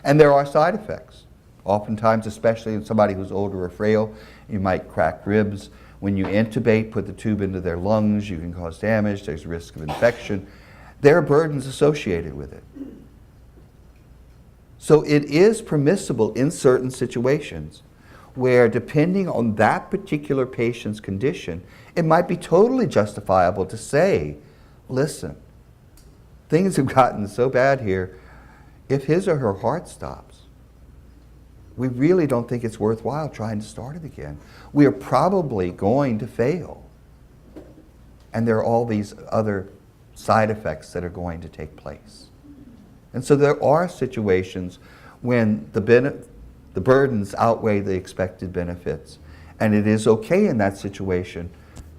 [SPEAKER 1] And there are side effects. Oftentimes, especially in somebody who's older or frail, you might crack ribs. When you intubate, put the tube into their lungs, you can cause damage. There's a risk of infection. There are burdens associated with it. So it is permissible in certain situations where, depending on that particular patient's condition, it might be totally justifiable to say, listen, things have gotten so bad here, if his or her heart stops, we really don't think it's worthwhile trying to start it again. We are probably going to fail. And there are all these other side effects that are going to take place. And so there are situations when the burdens outweigh the expected benefits. And it is okay in that situation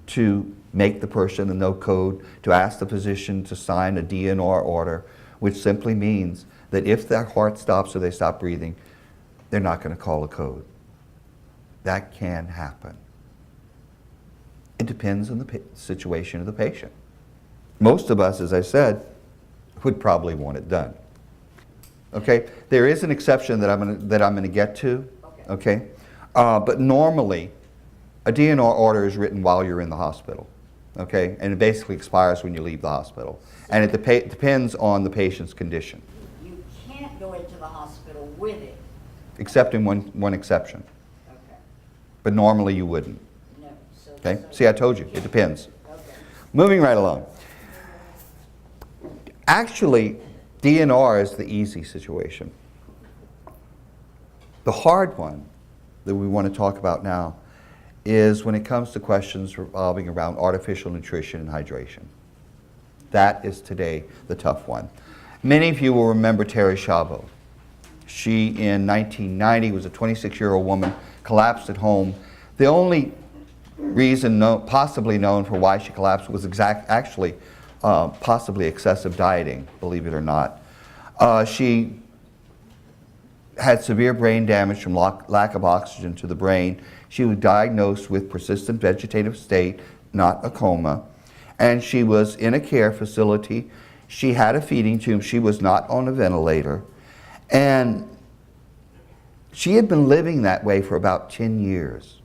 [SPEAKER 1] to make the person a no code, to ask the physician to sign a DNR order, which simply means that if their heart stops or they stop breathing, they're not going to call a code. That can happen. It depends on the situation of the patient. Most of us, as I said, would probably want it done. Okay? There is an exception that I'm going to get to. Okay? But normally, a DNR order is written while you're in the hospital. Okay? And it basically expires when you leave the hospital. And it depends on the patient's condition.
[SPEAKER 2] You can't go into the hospital with it.
[SPEAKER 1] Except in one exception.
[SPEAKER 2] Okay.
[SPEAKER 1] But normally you wouldn't.
[SPEAKER 2] No. So,
[SPEAKER 1] Okay? See, I told you. It depends.
[SPEAKER 2] Okay.
[SPEAKER 1] Moving right along. Actually, DNR is the easy situation. The hard one that we want to talk about now is when it comes to questions revolving around artificial nutrition and hydration. That is today the tough one. Many of you will remember Terri Schiavo. She, in 1990, was a 26-year-old woman, collapsed at home. The only reason possibly known for why she collapsed was actually possibly excessive dieting, believe it or not. She had severe brain damage from lack of oxygen to the brain. She was diagnosed with persistent vegetative state, not a coma, and she was in a care facility. She had a feeding tube. She was not on a ventilator, and she had been living that way for about 10 years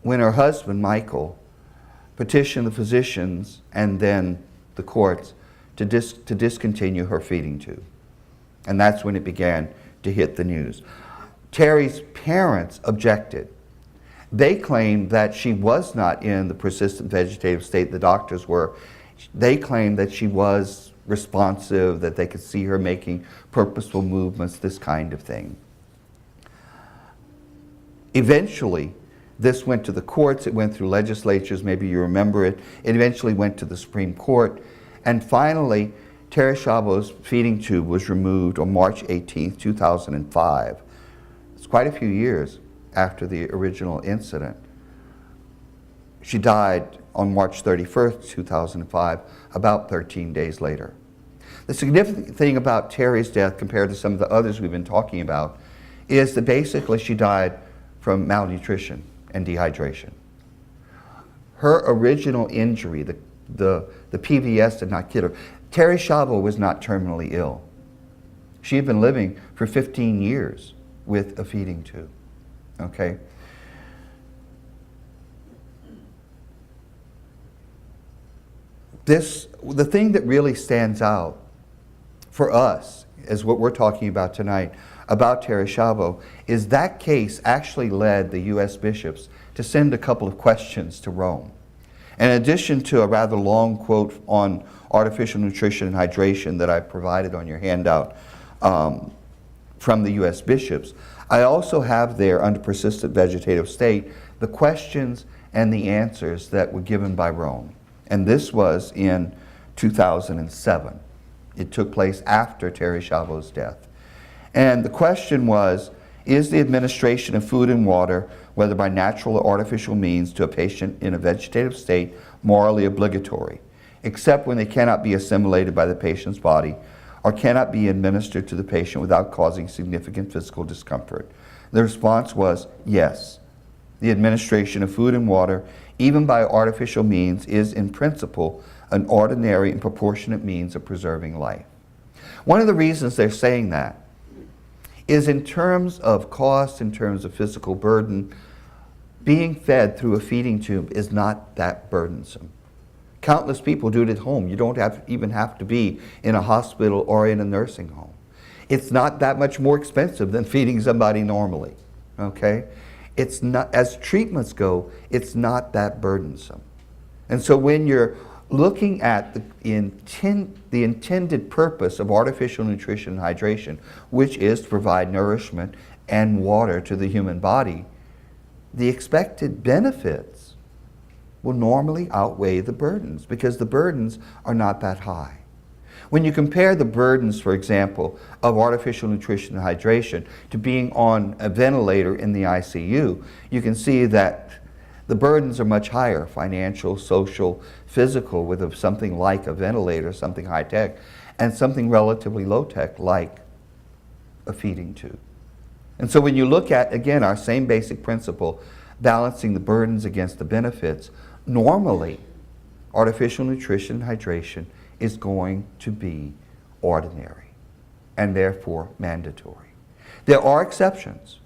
[SPEAKER 1] when her husband, Michael, petitioned the physicians and then the courts to discontinue her feeding tube. And that's when it began to hit the news. Terri's parents objected. They claimed that she was not in the persistent vegetative state the doctors were. They claimed that she was responsive, that they could see her making purposeful movements, this kind of thing. Eventually, this went to the courts, it went through legislatures, maybe you remember it. It eventually went to the Supreme Court. And finally, Terri Schiavo's feeding tube was removed on March 18, 2005. It's quite a few years after the original incident. She died on March 31st, 2005, about 13 days later. The significant thing about Terri's death compared to some of the others we've been talking about is that basically she died from malnutrition and dehydration. Her original injury, the PVS, did not kill her. Terri Schiavo was not terminally ill. She had been living for 15 years with a feeding tube. Okay? The thing that really stands out for us is what we're talking about tonight about Terri Schiavo is that case actually led the U.S. bishops to send a couple of questions to Rome. In addition to a rather long quote on artificial nutrition and hydration that I provided on your handout from the U.S. bishops, I also have there, under persistent vegetative state, the questions and the answers that were given by Rome. And this was in 2007. It took place after Terri Schiavo's death. And the question was, is the administration of food and water, whether by natural or artificial means, to a patient in a vegetative state morally obligatory, except when they cannot be assimilated by the patient's body or cannot be administered to the patient without causing significant physical discomfort? The response was yes. The administration of food and water, even by artificial means, is in principle an ordinary and proportionate means of preserving life. One of the reasons they're saying that is in terms of cost, in terms of physical burden, being fed through a feeding tube is not that burdensome. Countless people do it at home. You don't even have to be in a hospital or in a nursing home. It's not that much more expensive than feeding somebody normally, okay? It's not, as treatments go, it's not that burdensome. And so when you're looking at the intended purpose of artificial nutrition and hydration, which is to provide nourishment and water to the human body, the expected benefits will normally outweigh the burdens because the burdens are not that high. When you compare the burdens, for example, of artificial nutrition and hydration to being on a ventilator in the ICU, you can see that the burdens are much higher, financial, social, physical, with something like a ventilator, something high-tech, and something relatively low-tech like a feeding tube. And so when you look at, again, our same basic principle, balancing the burdens against the benefits, normally artificial nutrition and hydration is going to be ordinary and therefore mandatory. There are exceptions.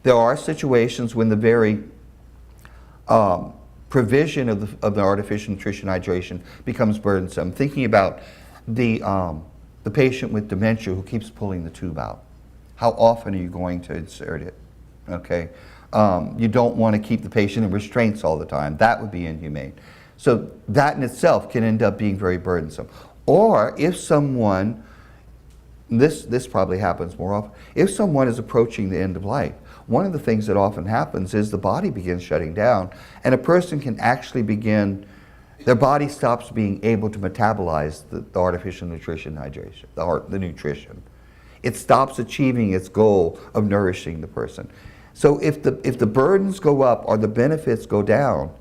[SPEAKER 1] There are situations when the very provision of the artificial nutrition hydration becomes burdensome. Thinking about the patient with dementia who keeps pulling the tube out. How often are you going to insert it? Okay, you don't want to keep the patient in restraints all the time. That would be inhumane. So that in itself can end up being very burdensome. Or if someone, this probably happens more often, if someone is approaching the end of life, one of the things that often happens is the body begins shutting down, and a person can actually begin, their body stops being able to metabolize the artificial nutrition hydration, the nutrition. It stops achieving its goal of nourishing the person. So if the burdens go up or the benefits go down,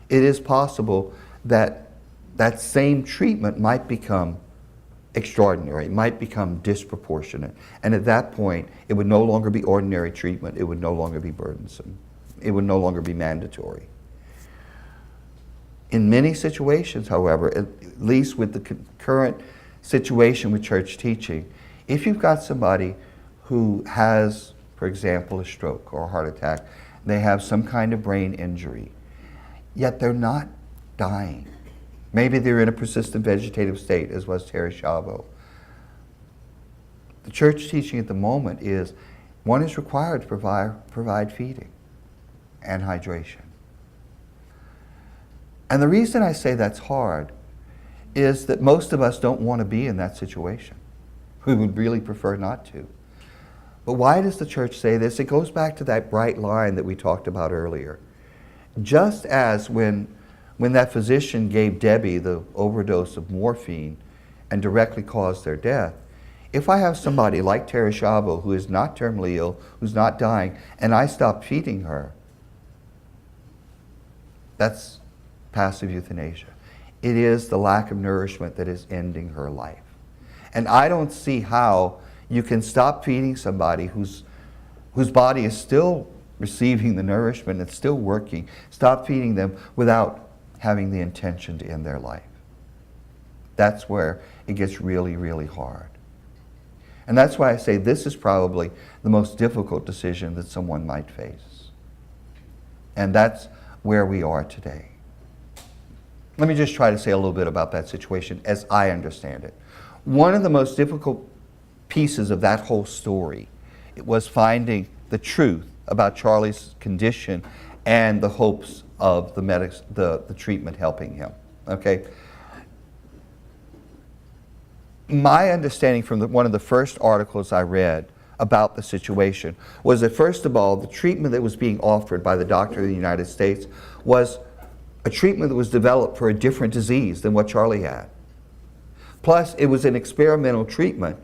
[SPEAKER 1] it is possible that that same treatment might become extraordinary, it might become disproportionate. And at that point, it would no longer be ordinary treatment, it would no longer be burdensome, it would no longer be mandatory. In many situations, however, at least with the current situation with church teaching, if you've got somebody who has, for example, a stroke or a heart attack, they have some kind of brain injury, yet they're not dying. Maybe they're in a persistent vegetative state, as was Terry Schiavo. The church teaching at the moment is one is required to provide feeding and hydration. And the reason I say that's hard is that most of us don't want to be in that situation. We would really prefer not to. But why does the church say this? It goes back to that bright line that we talked about earlier. Just as when that physician gave Debbie the overdose of morphine and directly caused their death, if I have somebody like Terry Schiavo who is not terminally ill, who's not dying, and I stop feeding her, that's passive euthanasia. It is the lack of nourishment that is ending her life. And I don't see how you can stop feeding somebody whose body is still receiving the nourishment, it's still working, stop feeding them without having the intention to end their life. That's where it gets really, really hard. And that's why I say this is probably the most difficult decision that someone might face. And that's where we are today. Let me just try to say a little bit about that situation as I understand it. One of the most difficult pieces of that whole story, it was finding the truth about Charlie's condition and the hopes of the treatment helping him. Okay. My understanding from one of the first articles I read about the situation was that, first of all, the treatment that was being offered by the doctor in the United States was a treatment that was developed for a different disease than what Charlie had. Plus, it was an experimental treatment,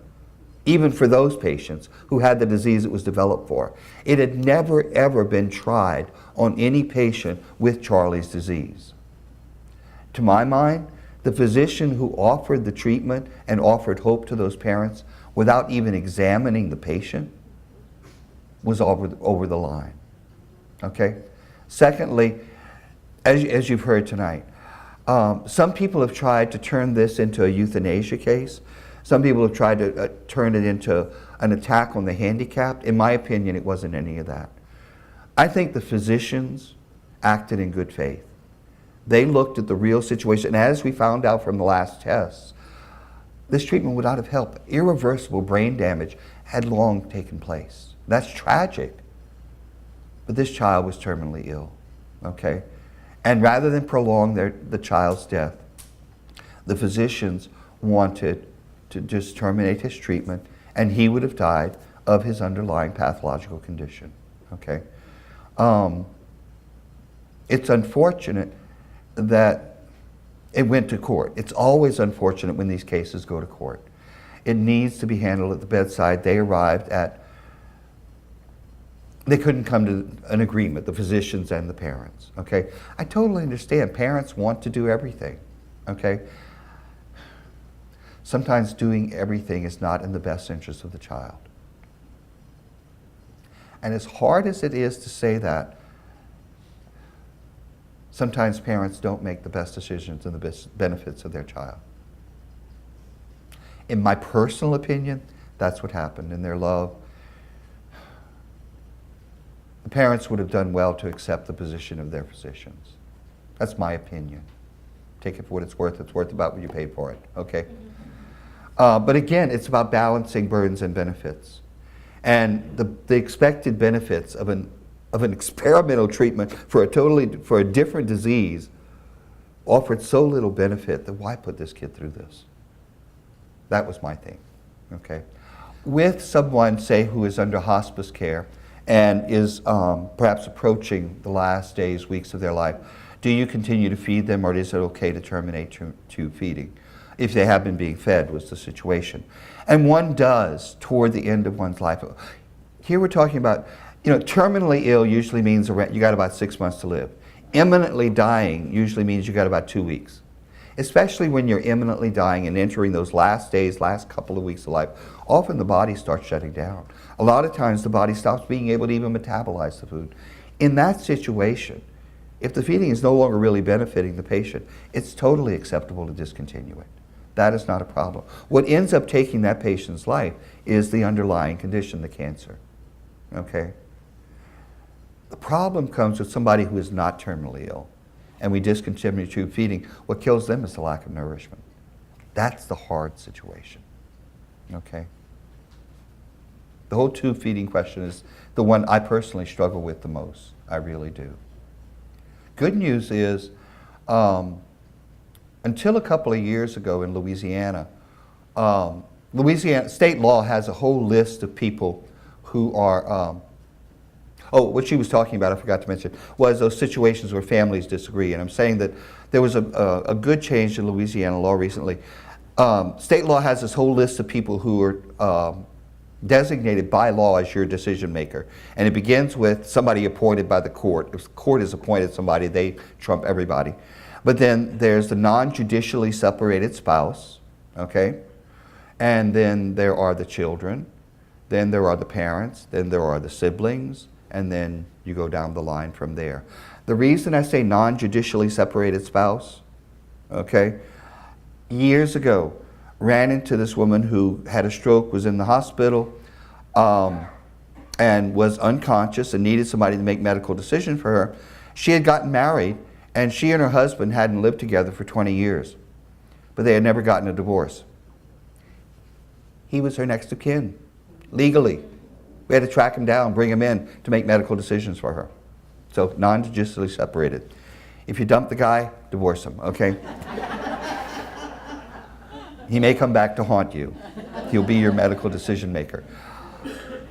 [SPEAKER 1] even for those patients who had the disease it was developed for. It had never, ever been tried on any patient with Charlie's disease. To my mind, the physician who offered the treatment and offered hope to those parents without even examining the patient was over the line. Okay? Secondly, as you've heard tonight, some people have tried to turn this into a euthanasia case. Some people have tried to turn it into an attack on the handicapped. In my opinion, it wasn't any of that. I think the physicians acted in good faith. They looked at the real situation, and as we found out from the last tests, this treatment would not have helped. Irreversible brain damage had long taken place. That's tragic. But this child was terminally ill, okay? And rather than prolong the child's death, the physicians wanted to just terminate his treatment, and he would have died of his underlying pathological condition, okay? It's unfortunate that It went to court. It's always unfortunate when these cases go to court. It needs to be handled at the bedside. They couldn't come to an agreement, the physicians and the parents, okay? I totally understand. Parents want to do everything, okay? Sometimes doing everything is not in the best interest of the child. And as hard as it is to say that, sometimes parents don't make the best decisions and the best benefits of their child. In my personal opinion, that's what happened in their love. The parents would have done well to accept the position of their physicians. That's my opinion. Take it for what it's worth. It's worth about what you paid for it, okay? But again, it's about balancing burdens and benefits. And the expected benefits of an experimental treatment for a different disease offered so little benefit that why put this kid through this? That was my thing, okay? With someone, say, who is under hospice care and is perhaps approaching the last days, weeks of their life, do you continue to feed them, or is it okay to terminate tube feeding? If they have been being fed, was the situation. And one does toward the end of one's life. Here we're talking about, terminally ill usually means you got about 6 months to live. Imminently dying usually means you got about 2 weeks. Especially when you're imminently dying and entering those last days, last couple of weeks of life, often the body starts shutting down. A lot of times the body stops being able to even metabolize the food. In that situation, if the feeding is no longer really benefiting the patient, it's totally acceptable to discontinue it. That is not a problem. What ends up taking that patient's life is the underlying condition, the cancer. Okay? The problem comes with somebody who is not terminally ill, and we discontinue tube feeding. What kills them is the lack of nourishment. That's the hard situation. Okay? The whole tube feeding question is the one I personally struggle with the most. I really do. Good news is, until a couple of years ago in Louisiana, Louisiana state law has a whole list of people who are, what she was talking about, I forgot to mention, was those situations where families disagree. And I'm saying that there was a good change in Louisiana law recently. State law has this whole list of people who are designated by law as your decision maker. And it begins with somebody appointed by the court. If the court has appointed somebody, they trump everybody. But then there's the non-judicially separated spouse, okay? And then there are the children. Then there are the parents. Then there are the siblings. And then you go down the line from there. The reason I say non-judicially separated spouse, okay? Years ago, ran into this woman who had a stroke, was in the hospital, and was unconscious and needed somebody to make medical decision for her. She had gotten married, and she and her husband hadn't lived together for 20 years, but they had never gotten a divorce. He was her next of kin, legally. We had to track him down, bring him in to make medical decisions for her. So non-judicially separated. If you dump the guy, divorce him, okay? He may come back to haunt you. He'll be your medical decision maker.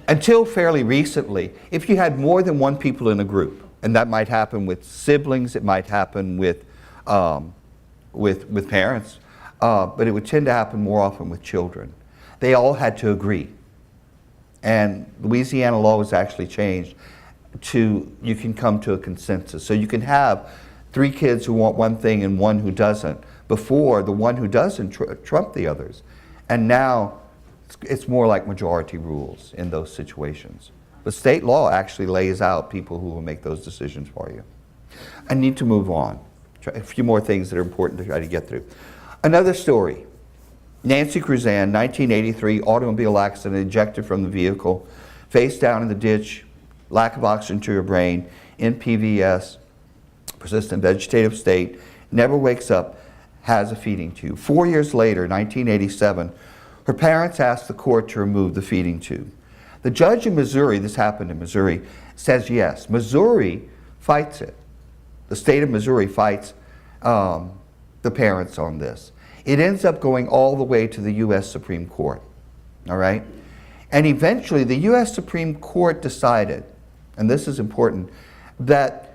[SPEAKER 1] Until fairly recently, if you had more than one people in a group, and that might happen with siblings, it might happen with parents, but it would tend to happen more often with children. They all had to agree. And Louisiana law was actually changed to, you can come to a consensus. So you can have 3 kids who want one thing and one who doesn't. Before, the one who doesn't trumped the others. And now, it's more like majority rules in those situations. But state law actually lays out people who will make those decisions for you. I need to move on. A few more things that are important to try to get through. Another story. Nancy Cruzan, 1983, automobile accident, ejected from the vehicle, face down in the ditch, lack of oxygen to her brain, in PVS, persistent vegetative state, never wakes up, has a feeding tube. 4 years later, 1987, her parents asked the court to remove the feeding tube. The judge in Missouri, this happened in Missouri, says yes. Missouri fights it. The state of Missouri fights the parents on this. It ends up going all the way to the U.S. Supreme Court, all right? And eventually the U.S. Supreme Court decided, and this is important, that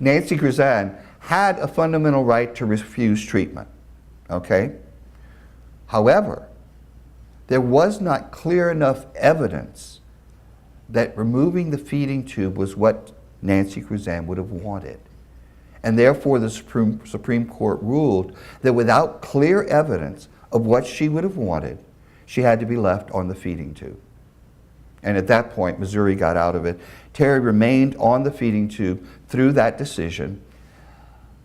[SPEAKER 1] Nancy Grizan had a fundamental right to refuse treatment, okay? However, there was not clear enough evidence that removing the feeding tube was what Nancy Grizan would have wanted. And therefore, the Supreme Court ruled that without clear evidence of what she would have wanted, she had to be left on the feeding tube. And at that point, Missouri got out of it. Terry remained on the feeding tube through that decision.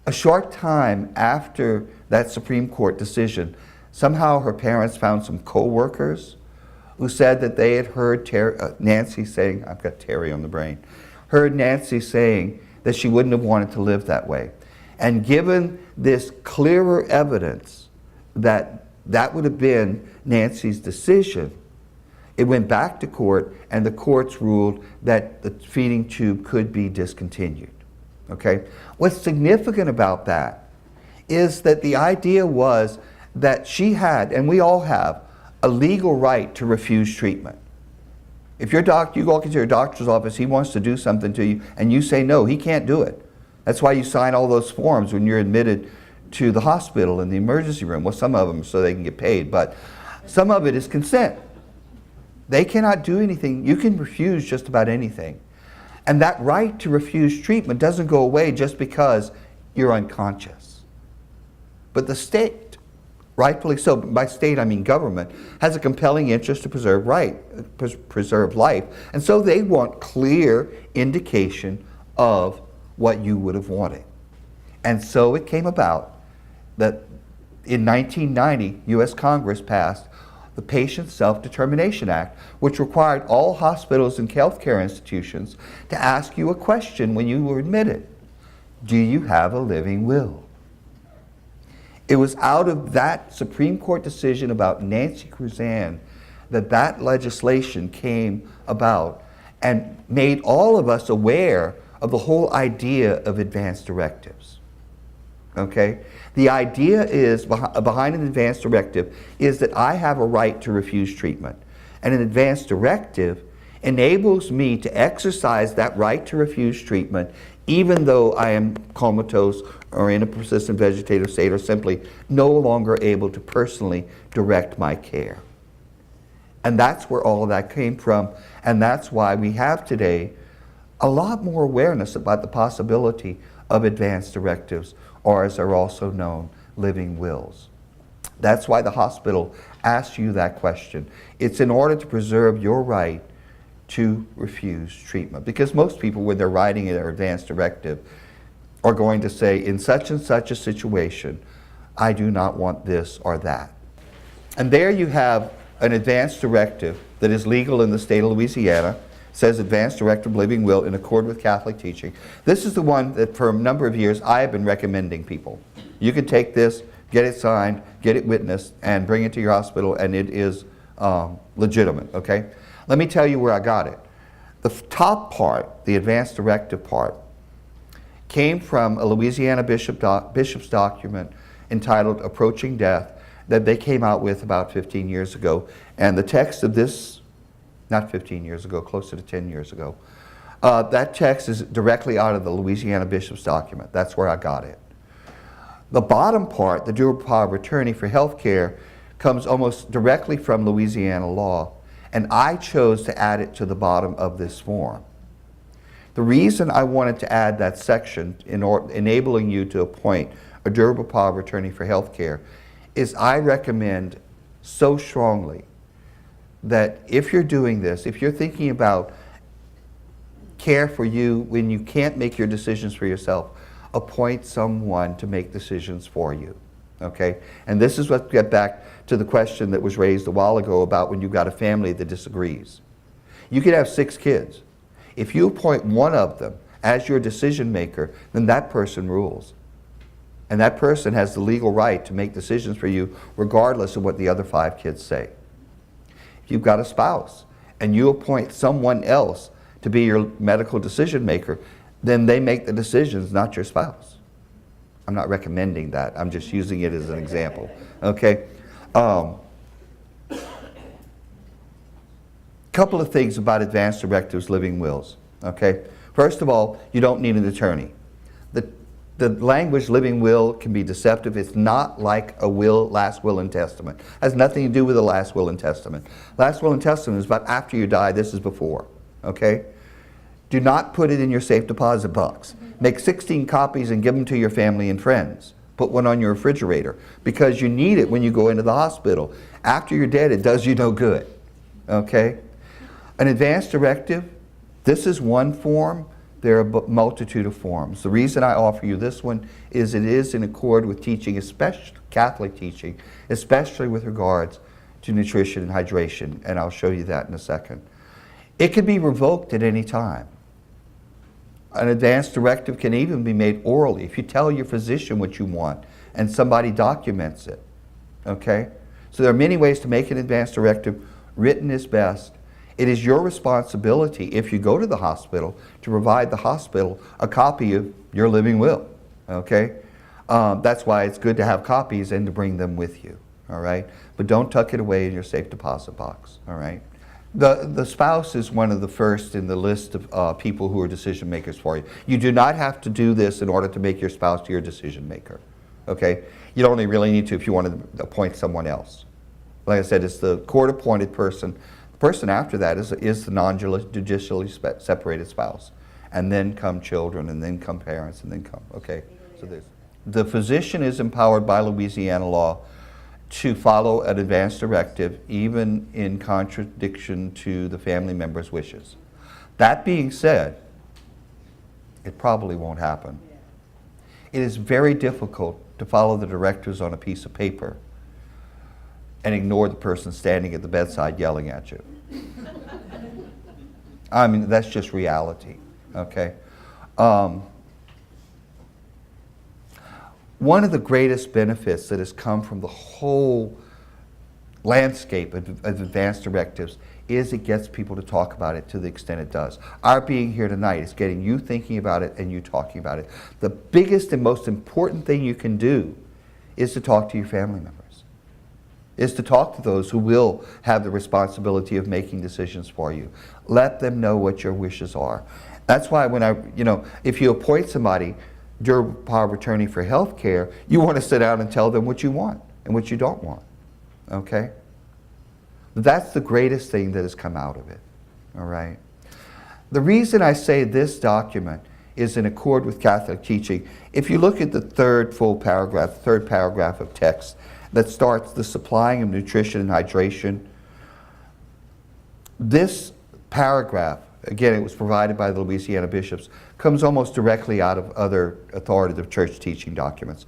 [SPEAKER 1] A short time after that Supreme Court decision, somehow her parents found some co-workers who said that they had heard Nancy saying, I've got Terry on the brain, heard Nancy saying that she wouldn't have wanted to live that way. And given this clearer evidence that that would have been Nancy's decision, it went back to court, and the courts ruled that the feeding tube could be discontinued. Okay? What's significant about that is that the idea was that she had, and we all have, a legal right to refuse treatment. If you walk into your doctor's office, he wants to do something to you, and you say no, he can't do it. That's why you sign all those forms when you're admitted to the hospital in the emergency room. Well, some of them so they can get paid, but some of it is consent. They cannot do anything. You can refuse just about anything. And that right to refuse treatment doesn't go away just because you're unconscious. But the state, rightfully so, by state I mean government, has a compelling interest to preserve life. And so they want clear indication of what you would have wanted. And so it came about that in 1990, U.S. Congress passed the Patient Self-Determination Act, which required all hospitals and healthcare institutions to ask you a question when you were admitted. Do you have a living will? It was out of that Supreme Court decision about Nancy Grizan that legislation came about and made all of us aware of the whole idea of advance directives. Okay? The idea is behind an advance directive is that I have a right to refuse treatment. And an advance directive enables me to exercise that right to refuse treatment even though I am comatose or in a persistent vegetative state or simply no longer able to personally direct my care. And that's where all of that came from, and that's why we have today a lot more awareness about the possibility of advance directives, or as they're also known, living wills. That's why the hospital asks you that question. It's in order to preserve your right to refuse treatment. Because most people, when they're writing their advance directive, are going to say, in such and such a situation, I do not want this or that. And there you have an advance directive that is legal in the state of Louisiana, says Advance Directive Living Will in accord with Catholic teaching. This is the one that for a number of years I have been recommending people. You can take this, get it signed, get it witnessed, and bring it to your hospital, and it is legitimate, okay? Let me tell you where I got it. The top part, the Advance Directive part, came from a Louisiana bishop's document entitled Approaching Death that they came out with about 15 years ago. And the text of this, not 15 years ago, closer to 10 years ago, that text is directly out of the Louisiana bishop's document. That's where I got it. The bottom part, the durable power of attorney for health care, comes almost directly from Louisiana law, and I chose to add it to the bottom of this form. The reason I wanted to add that section enabling you to appoint a durable power of attorney for health care is I recommend so strongly that if you're doing this, if you're thinking about care for you when you can't make your decisions for yourself, appoint someone to make decisions for you, okay? And this is what get back to the question that was raised a while ago about when you've got a family that disagrees. You could have 6 kids. If you appoint one of them as your decision maker, then that person rules. And that person has the legal right to make decisions for you regardless of what the other 5 kids say. If you've got a spouse and you appoint someone else to be your medical decision maker, then they make the decisions, not your spouse. I'm not recommending that. I'm just using it as an example. Okay? Couple of things about advance directives, living wills. Okay? First of all, you don't need an attorney. The language living will can be deceptive. It's not like a will, last will and testament. It has nothing to do with a last will and testament. Last will and testament is about after you die. This is before. Okay? Do not put it in your safe deposit box. Make 16 copies and give them to your family and friends. Put one on your refrigerator because you need it when you go into the hospital. After you're dead, it does you no good. Okay? An advance directive, this is one form. There are a multitude of forms. The reason I offer you this one is it is in accord with teaching, especially Catholic teaching, especially with regards to nutrition and hydration, and I'll show you that in a second. It can be revoked at any time. An advance directive can even be made orally if you tell your physician what you want and somebody documents it. Okay? So there are many ways to make an advance directive. Written is best. It is your responsibility, if you go to the hospital, to provide the hospital a copy of your living will. Okay? That's why it's good to have copies and to bring them with you. All right? But don't tuck it away in your safe deposit box. All right? The spouse is one of the first in the list of people who are decision makers for you. You do not have to do this in order to make your spouse your decision maker. Okay? You only really need to if you want to appoint someone else. Like I said, it's the court-appointed person. The person after that is the non-judicially separated spouse. And then come children, and then come parents, and then come, okay? So the physician is empowered by Louisiana law to follow an advance directive, even in contradiction to the family member's wishes. That being said, it probably won't happen. It is very difficult to follow the directives on a piece of paper and ignore the person standing at the bedside yelling at you. I mean, that's just reality, okay? One of the greatest benefits that has come from the whole landscape of advanced directives is it gets people to talk about it to the extent it does. Our being here tonight is getting you thinking about it and you talking about it. The biggest and most important thing you can do is to talk to your family members, is to talk to those who will have the responsibility of making decisions for you. Let them know what your wishes are. That's why when if you appoint somebody, your power of attorney for health care, you want to sit down and tell them what you want and what you don't want. Okay? That's the greatest thing that has come out of it. All right? The reason I say this document is in accord with Catholic teaching, if you look at the third paragraph of text that starts the supplying of nutrition and hydration, this paragraph, again, it was provided by the Louisiana bishops, comes almost directly out of other authoritative church teaching documents.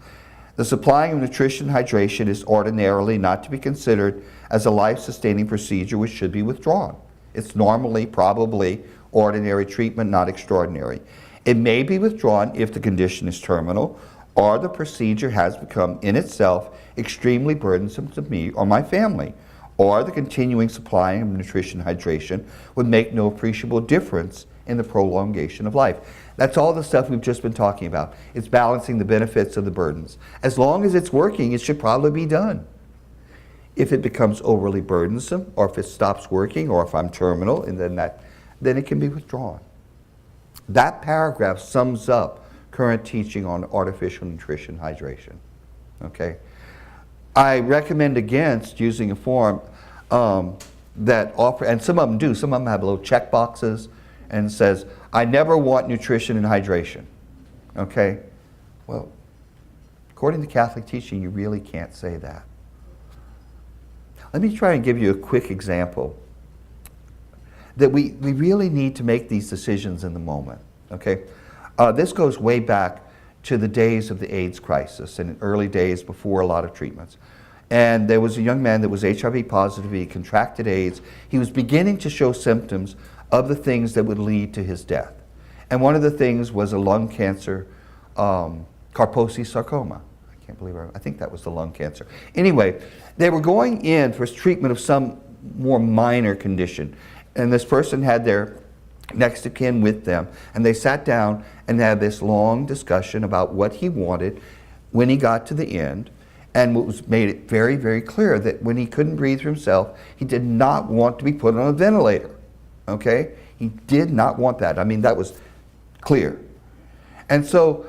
[SPEAKER 1] The supplying of nutrition and hydration is ordinarily not to be considered as a life-sustaining procedure which should be withdrawn. It's normally, probably, ordinary treatment, not extraordinary. It may be withdrawn if the condition is terminal or the procedure has become in itself extremely burdensome to me or my family, or the continuing supplying of nutrition and hydration would make no appreciable difference in the prolongation of life. That's all the stuff we've just been talking about. It's balancing the benefits of the burdens. As long as it's working, it should probably be done. If it becomes overly burdensome, or if it stops working, or if I'm terminal, and then it can be withdrawn. That paragraph sums up current teaching on artificial nutrition and hydration. Okay? I recommend against using a form that offer, and some of them do, some of them have little check boxes and says, I never want nutrition and hydration. Okay? Well, according to Catholic teaching, you really can't say that. Let me try and give you a quick example that we really need to make these decisions in the moment. Okay? This goes way back to the days of the AIDS crisis and early days before a lot of treatments. And there was a young man that was HIV positive. He contracted AIDS. He was beginning to show symptoms of the things that would lead to his death. And one of the things was a lung cancer, Kaposi sarcoma. I can't believe I think that was the lung cancer. Anyway, they were going in for treatment of some more minor condition. And this person had their next of kin with them. And they sat down and had this long discussion about what he wanted when he got to the end. And what made it very, very clear that when he couldn't breathe for himself, he did not want to be put on a ventilator. Okay? He did not want that. I mean, that was clear. And so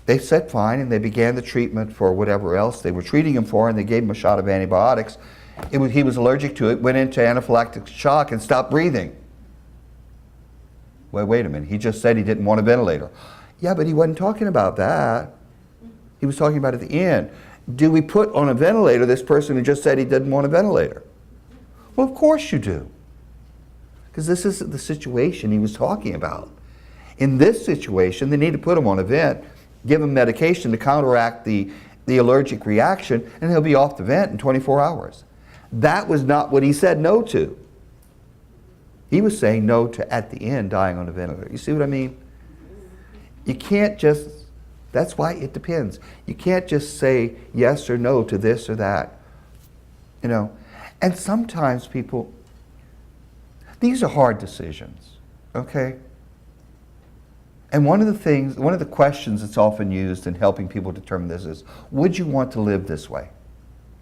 [SPEAKER 1] they said fine, and they began the treatment for whatever else they were treating him for, and they gave him a shot of antibiotics. He was allergic to it, went into anaphylactic shock, and stopped breathing. Well, wait a minute, he just said he didn't want a ventilator. Yeah, but he wasn't talking about that. He was talking about at the end. Do we put on a ventilator this person who just said he didn't want a ventilator? Well, of course you do. Because this is the situation he was talking about. In this situation, they need to put him on a vent, give him medication to counteract the allergic reaction, and he'll be off the vent in 24 hours. That was not what he said no to. He was saying no to, at the end, dying on a ventilator. You see what I mean? You can't just, that's why it depends. You can't just say yes or no to this or that. You know? And sometimes people, these are hard decisions, okay? And one of the questions that's often used in helping people determine this is, would you want to live this way?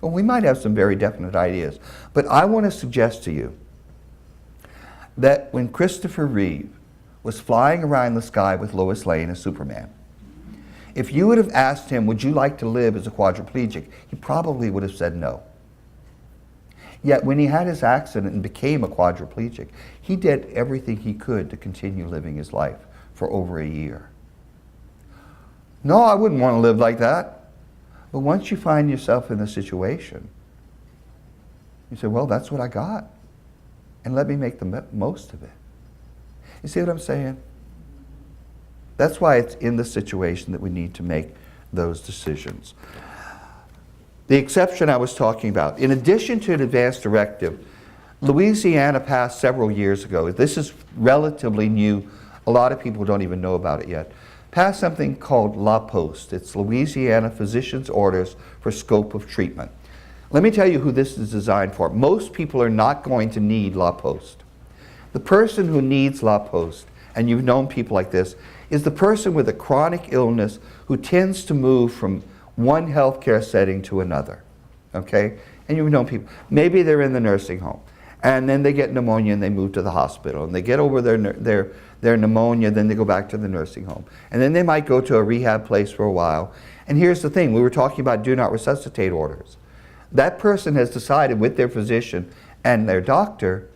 [SPEAKER 1] Well, we might have some very definite ideas, but I want to suggest to you that when Christopher Reeve was flying around the sky with Lois Lane as Superman, if you would have asked him, would you like to live as a quadriplegic, he probably would have said no. Yet when he had his accident and became a quadriplegic, he did everything he could to continue living his life for over a year. No, I wouldn't want to live like that. But once you find yourself in a situation, you say, well, that's what I got. And let me make the most of it. You see what I'm saying? That's why it's in the situation that we need to make those decisions. The exception I was talking about, in addition to an advance directive, Louisiana passed several years ago. This is relatively new. A lot of people don't even know about it yet. Passed something called LaPoste. It's Louisiana Physician's Orders for Scope of Treatment. Let me tell you who this is designed for. Most people are not going to need LaPoste. The person who needs LaPoste, and you've known people like this, is the person with a chronic illness who tends to move from one healthcare setting to another. Okay? And you've known people. Maybe they're in the nursing home, and then they get pneumonia and they move to the hospital, and they get over their pneumonia, then they go back to the nursing home. And then they might go to a rehab place for a while. And here's the thing, we were talking about do not resuscitate orders. That person has decided with their physician and their doctor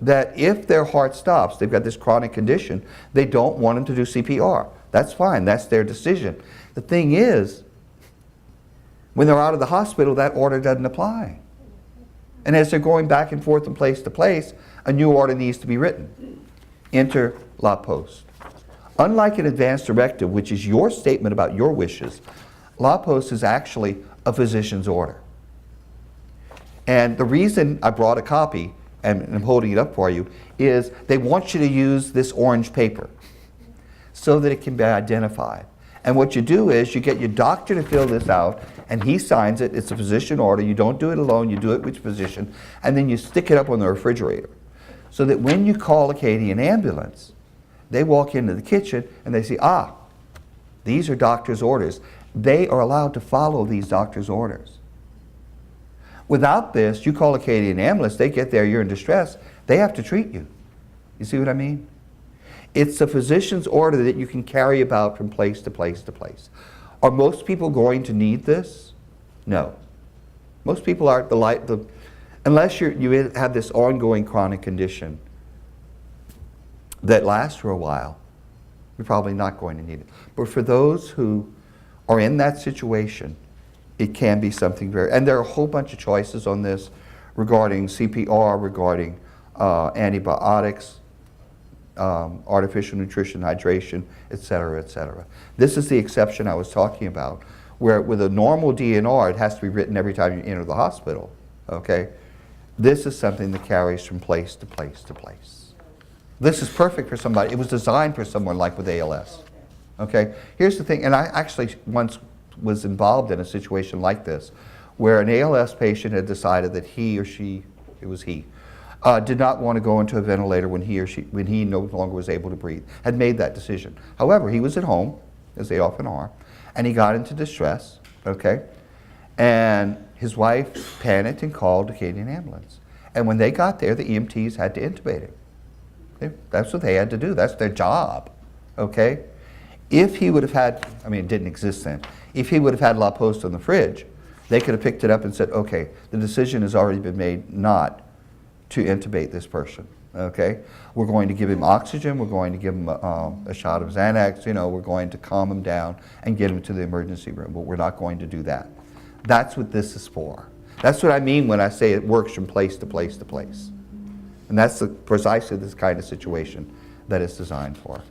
[SPEAKER 1] that if their heart stops, they've got this chronic condition, they don't want them to do CPR. That's fine, that's their decision. The thing is, when they're out of the hospital, that order doesn't apply. And as they're going back and forth from place to place, a new order needs to be written. Enter LaPoste. Unlike an advance directive, which is your statement about your wishes, LaPoste is actually a physician's order. And the reason I brought a copy, and I'm holding it up for you, is they want you to use this orange paper so that it can be identified. And what you do is you get your doctor to fill this out, and he signs it. It's a physician order. You don't do it alone. You do it with your physician. And then you stick it up on the refrigerator so that when you call Acadian ambulance, they walk into the kitchen and they see, these are doctor's orders. They are allowed to follow these doctor's orders. Without this, you call Acadian ambulance, they get there, you're in distress, they have to treat you. You see what I mean? It's a physician's order that you can carry about from place to place to place. Are most people going to need this? No. Most people aren't, unless you have this ongoing chronic condition that lasts for a while, you're probably not going to need it. But for those who are in that situation, it can be something very, and there are a whole bunch of choices on this regarding CPR, regarding antibiotics, artificial nutrition, hydration, et cetera, et cetera. This is the exception I was talking about, where with a normal DNR, it has to be written every time you enter the hospital, okay? This is something that carries from place to place to place. This is perfect for somebody. It was designed for someone like with ALS, okay? Here's the thing, and I actually once was involved in a situation like this, where an ALS patient had decided that he or she, it was he, did not want to go into a ventilator when he no longer was able to breathe, had made that decision. However, he was at home, as they often are, and he got into distress, okay? And his wife panicked and called Acadian ambulance. And when they got there, the EMTs had to intubate him. That's what they had to do. That's their job, okay? If he would have had, I mean, it didn't exist then. If he would have had LaPoste on the fridge, they could have picked it up and said, okay, the decision has already been made not to intubate this person, okay? We're going to give him oxygen, we're going to give him a shot of Xanax, you know, we're going to calm him down and get him to the emergency room, but we're not going to do that. That's what this is for. That's what I mean when I say it works from place to place to place. And that's precisely this kind of situation that it's designed for.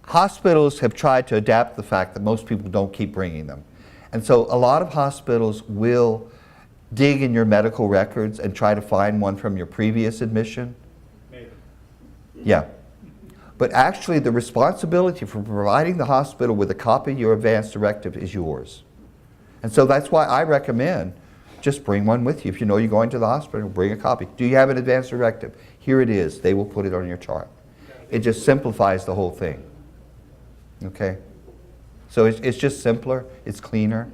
[SPEAKER 1] Hospitals have tried to adapt the fact that most people don't keep bringing them. And so a lot of hospitals will dig in your medical records and try to find one from your previous admission.
[SPEAKER 3] Maybe.
[SPEAKER 1] Yeah. But actually the responsibility for providing the hospital with a copy of your advance directive is yours. And so that's why I recommend just bring one with you. If you know you're going to the hospital, bring a copy. Do you have an advance directive? Here it is. They will put it on your chart. It just simplifies the whole thing. Okay? So it's just simpler. It's cleaner.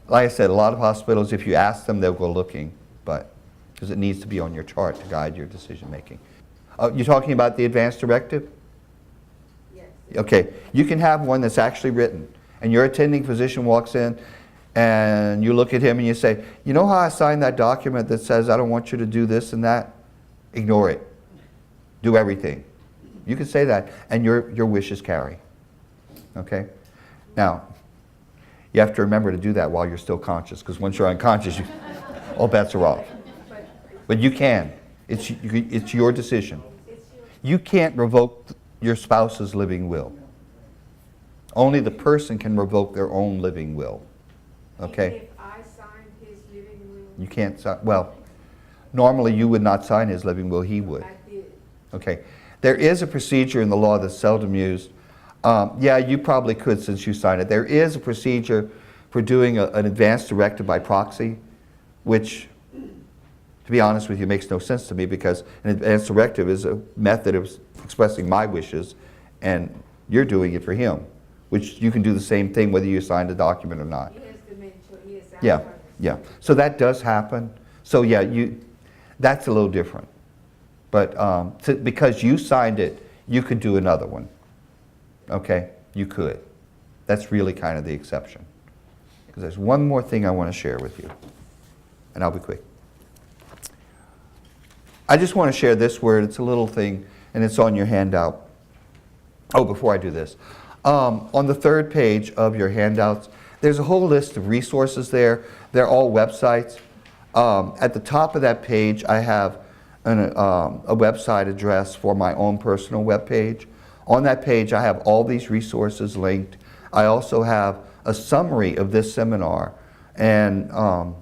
[SPEAKER 1] Like I said, a lot of hospitals, if you ask them, they'll go looking, but because it needs to be on your chart to guide your decision making. You're talking about the advance directive?
[SPEAKER 2] Yes.
[SPEAKER 1] Okay. You can have one that's actually written, and your attending physician walks in, and you look at him and you say, you know how I signed that document that says I don't want you to do this and that? Ignore it. Do everything. You can say that, and your wishes carry. Okay? Now, you have to remember to do that while you're still conscious, because once you're unconscious, all bets are off. But you can. It's your decision. You can't revoke your spouse's living will. Only the person can revoke their own living will. Okay?
[SPEAKER 4] If I signed his living will?
[SPEAKER 1] You can't sign, well, normally you would not sign his living will, he would.
[SPEAKER 4] I did.
[SPEAKER 1] Okay. There is a procedure in the law that's seldom used. Yeah, you probably could since you signed it. There is a procedure for doing an advance directive by proxy, which, to be honest with you, makes no sense to me because an advance directive is a method of expressing my wishes, and you're doing it for him, which you can do the same thing whether you signed a document or not.
[SPEAKER 4] He has to make sure he is
[SPEAKER 1] Yeah,
[SPEAKER 4] outside.
[SPEAKER 1] yeah. So that does happen. So yeah, that's a little different. But because you signed it, you could do another one. Okay, you could. That's really kind of the exception. Because there's one more thing I want to share with you, and I'll be quick. I just want to share this word. It's a little thing, and it's on your handout. Oh, before I do this, on the third page of your handouts, there's a whole list of resources there. They're all websites. At the top of that page, I have a website address for my own personal web page. On that page, I have all these resources linked. I also have a summary of this seminar and a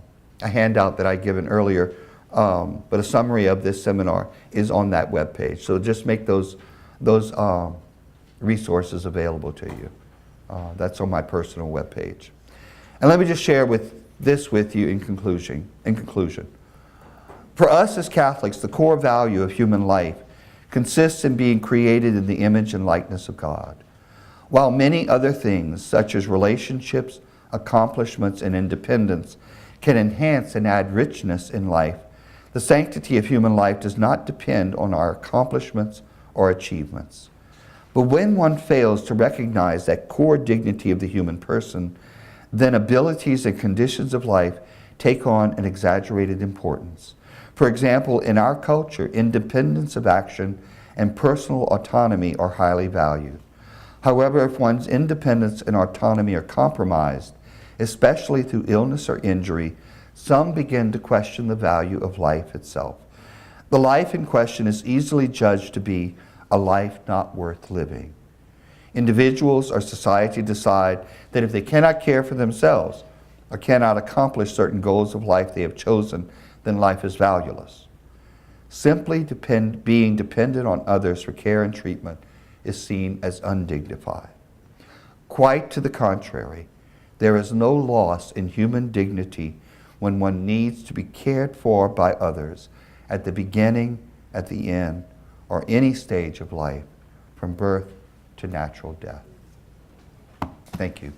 [SPEAKER 1] handout that I'd given earlier, but a summary of this seminar is on that web page. So just make those resources available to you. That's on my personal web page. And let me just share this with you in conclusion. For us as Catholics, the core value of human life consists in being created in the image and likeness of God. While many other things, such as relationships, accomplishments, and independence, can enhance and add richness in life, the sanctity of human life does not depend on our accomplishments or achievements. But when one fails to recognize that core dignity of the human person, then abilities and conditions of life take on an exaggerated importance. For example, in our culture, independence of action and personal autonomy are highly valued. However, if one's independence and autonomy are compromised, especially through illness or injury, some begin to question the value of life itself. The life in question is easily judged to be a life not worth living. Individuals or society decide that if they cannot care for themselves or cannot accomplish certain goals of life they have chosen, then life is valueless. Simply being dependent on others for care and treatment is seen as undignified. Quite to the contrary, there is no loss in human dignity when one needs to be cared for by others at the beginning, at the end, or any stage of life, from birth to natural death. Thank you.